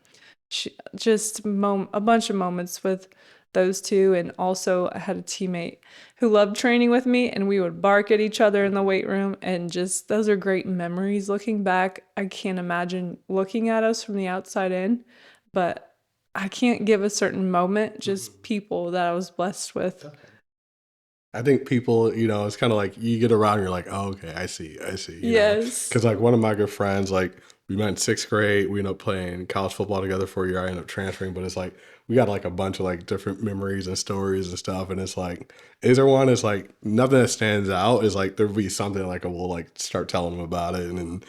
just a bunch of moments with those two. And also I had a teammate who loved training with me, and we would bark at each other in the weight room, and just those are great memories looking back. I can't imagine looking at us from the outside in, but I can't give a certain moment, just people that I was blessed with. I think people, it's kind of like you get around and you're like, oh, okay, I see. Yes. Because like one of my good friends, like we met in sixth grade, we ended up playing college football together for a year. I ended up transferring, but it's like we got like a bunch of like different memories and stories and stuff. And it's like, is there one? It's like nothing that stands out. Is like there'll be something like we'll like start telling them about it, and then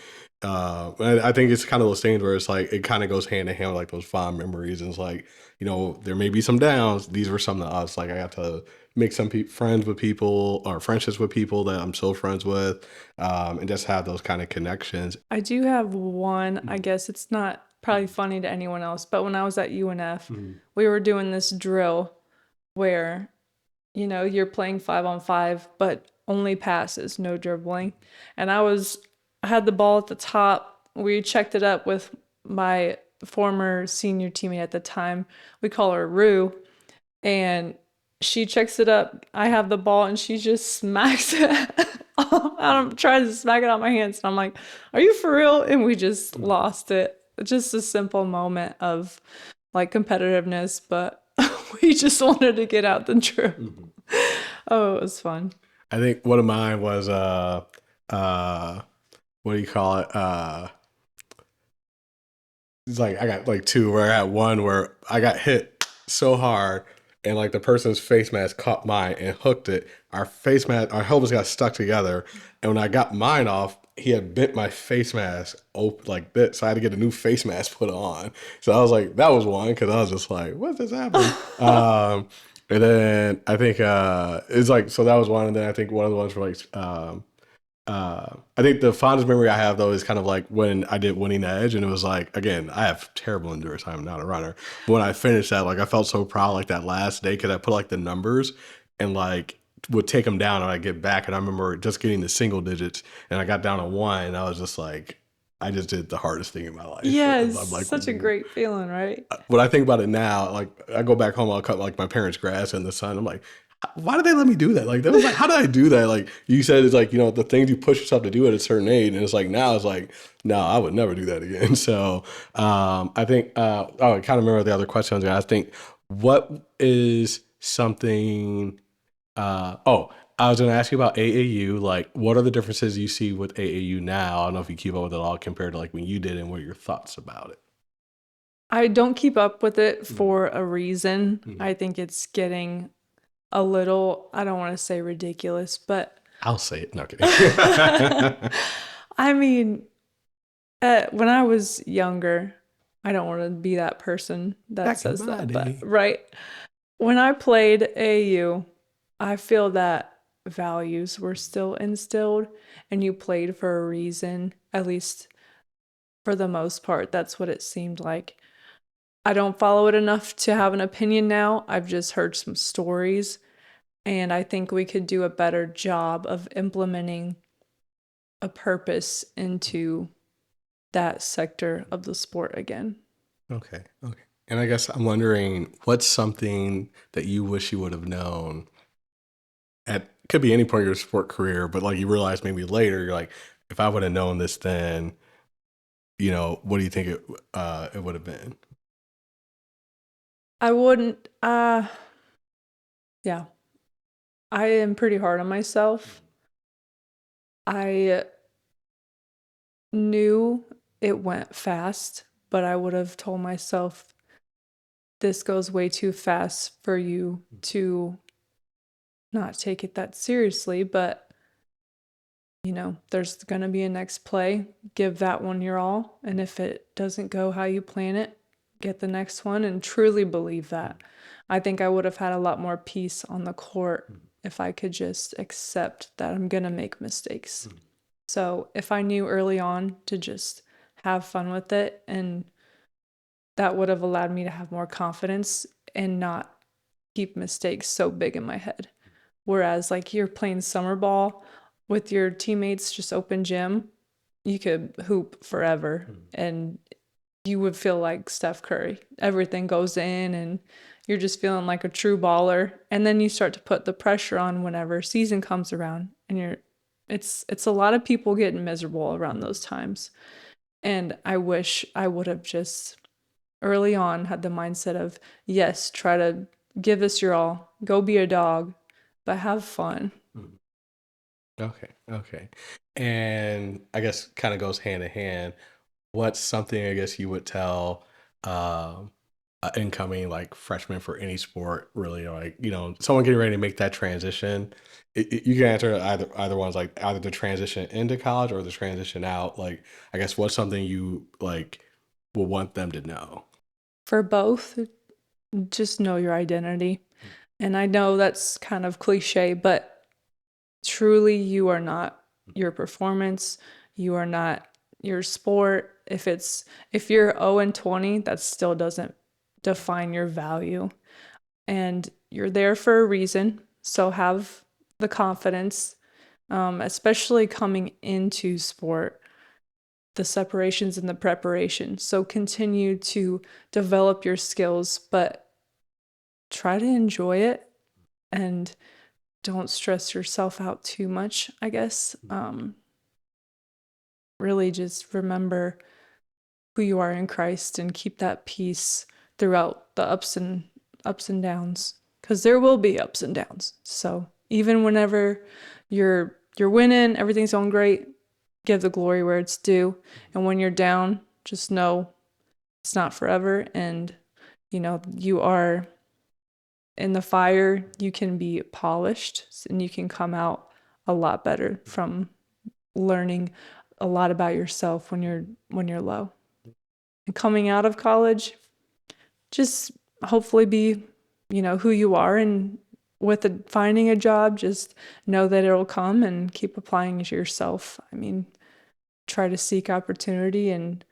I think it's kind of those things where it's like it kind of goes hand in hand with like those fond memories. And it's like there may be some downs. These were some of us. Like I got to make some friends with people or friendships with people that I'm still friends with, and just have those kind of connections. I do have one, I guess it's not probably funny to anyone else, but when I was at UNF, we were doing this drill where, you're playing 5-on-5, but only passes, no dribbling. And I had the ball at the top. We checked it up with my former senior teammate at the time. We call her Rue. And she checks it up. I have the ball and she just smacks it. I'm trying to smack it out of my hands. And I'm like, are you for real? And we just lost it. Just a simple moment of like competitiveness, but we just wanted to get out the trip. Oh, it was fun. I think one of mine was what do you call it? It's like I got like two where I had one where I got hit so hard and like the person's face mask caught mine and hooked it. Our helmets got stuck together. And when I got mine off, he had bent my face mask open like this. So I had to get a new face mask put on. So I was like, that was one because I was just like, what's this happening? And then I think it's like, so that was one. And then I think one of the ones were like, I think the fondest memory I have though is kind of like when I did Winning Edge, and it was like again I have terrible endurance. I'm not a runner, but when I finished that, like I felt so proud like that last day because I put like the numbers and like would take them down and I get back, and I remember just getting the single digits and I got down to one, and I was just like I just did the hardest thing in my life. Yes, I'm like, such a great feeling, right? when I think about it now, like I go back home, I'll cut like my parents' grass in the sun. I'm like, why did they let me do that? Like that was like, how did I do that? Like you said, it's like the things you push yourself to do at a certain age, and it's like now it's like, no, I would never do that again. So I think I kind of remember the other questions. I think what is something? I was going to ask you about AAU. Like, what are the differences you see with AAU now? I don't know if you keep up with it all compared to like when you did, and what are your thoughts about it? I don't keep up with it for a reason. I think it's getting a little, I don't want to say ridiculous, but I'll say it. No kidding. I mean, when I was younger, I don't want to be that person that Back in says my that, but day. right. When I played AAU, I feel that values were still instilled and you played for a reason, at least for the most part. That's what it seemed like. I don't follow it enough to have an opinion now. I've just heard some stories, and I think we could do a better job of implementing a purpose into that sector of the sport again. Okay. Okay. And I guess I'm wondering what's something that you wish you would have known at could be any point of your sport career, but like you realize maybe later, you're like, if I would have known this then, what do you think it would have been? I wouldn't, yeah, I am pretty hard on myself. I knew it went fast, but I would have told myself this goes way too fast for you to not take it that seriously, but there's going to be a next play. Give that one your all. And if it doesn't go how you plan it, get the next one and truly believe that. I think I would have had a lot more peace on the court if I could just accept that I'm going to make mistakes. So if I knew early on to just have fun with it, and that would have allowed me to have more confidence and not keep mistakes so big in my head. Whereas like you're playing summer ball with your teammates, just open gym, you could hoop forever and you would feel like Steph Curry. Everything goes in and you're just feeling like a true baller. And then you start to put the pressure on whenever season comes around, and it's a lot of people getting miserable around those times. And I wish I would have just early on had the mindset of, yes, try to give this your all. Go be a dog. but have fun. Mhm. Okay. And I guess kind of goes hand in hand. What's something I guess you would tell um incoming like freshman for any sport, really, like, someone getting ready to make that transition? You can answer either one's, like either the transition into college or the transition out. Like, I guess what's something you like will want them to know? For both, just know your identity. And I know that's kind of cliche, but truly you are not your performance, you are not your sport. If you're 0 and 20, that still doesn't define your value. And you're there for a reason. So have the confidence, especially coming into sport, the separations and the preparation. So continue to develop your skills, but try to enjoy it and don't stress yourself out too much, I guess. Really just remember who you are in Christ and keep that peace throughout the ups and downs, because there will be ups and downs. So even whenever you're winning, everything's going great, give the glory where it's due. And when you're down, just know it's not forever. And you are in the fire, you can be polished and you can come out a lot better from learning a lot about yourself when you're low. And coming out of college, just hopefully be, who you are, and finding a job, just know that it'll come and keep applying to yourself. I mean, try to seek opportunity and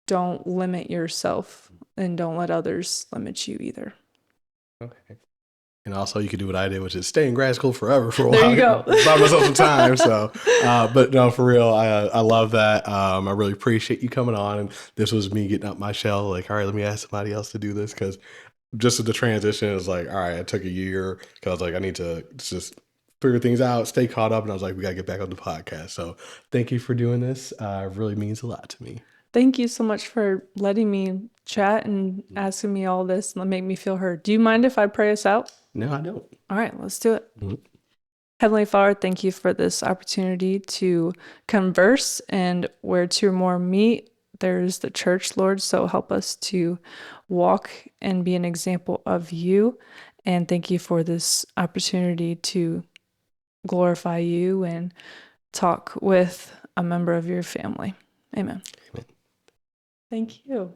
don't limit yourself and don't let others limit you either. Okay. And also, you could do what I did, which is stay in grad school forever for a There while. you go. Buy myself some time. So, but no, for real, I love that. I really appreciate you coming on. And this was me getting up my shell. Like, all right, let me ask somebody else to do this, because just the transition is like, all right, it took a year because I was like, I need to just figure things out, stay caught up. And I was like, we got to get back on the podcast. So, thank you for doing this. It really means a lot to me. Thank you so much for letting me chat and asking me all this and make me feel heard. Do you mind if I pray us out? No, I don't. All right, let's do it. Mm-hmm. Heavenly Father, thank you for this opportunity to converse, and where two or more meet, there's the church, Lord. So help us to walk and be an example of you. And thank you for this opportunity to glorify you and talk with a member of your family. Amen. Amen. Thank you.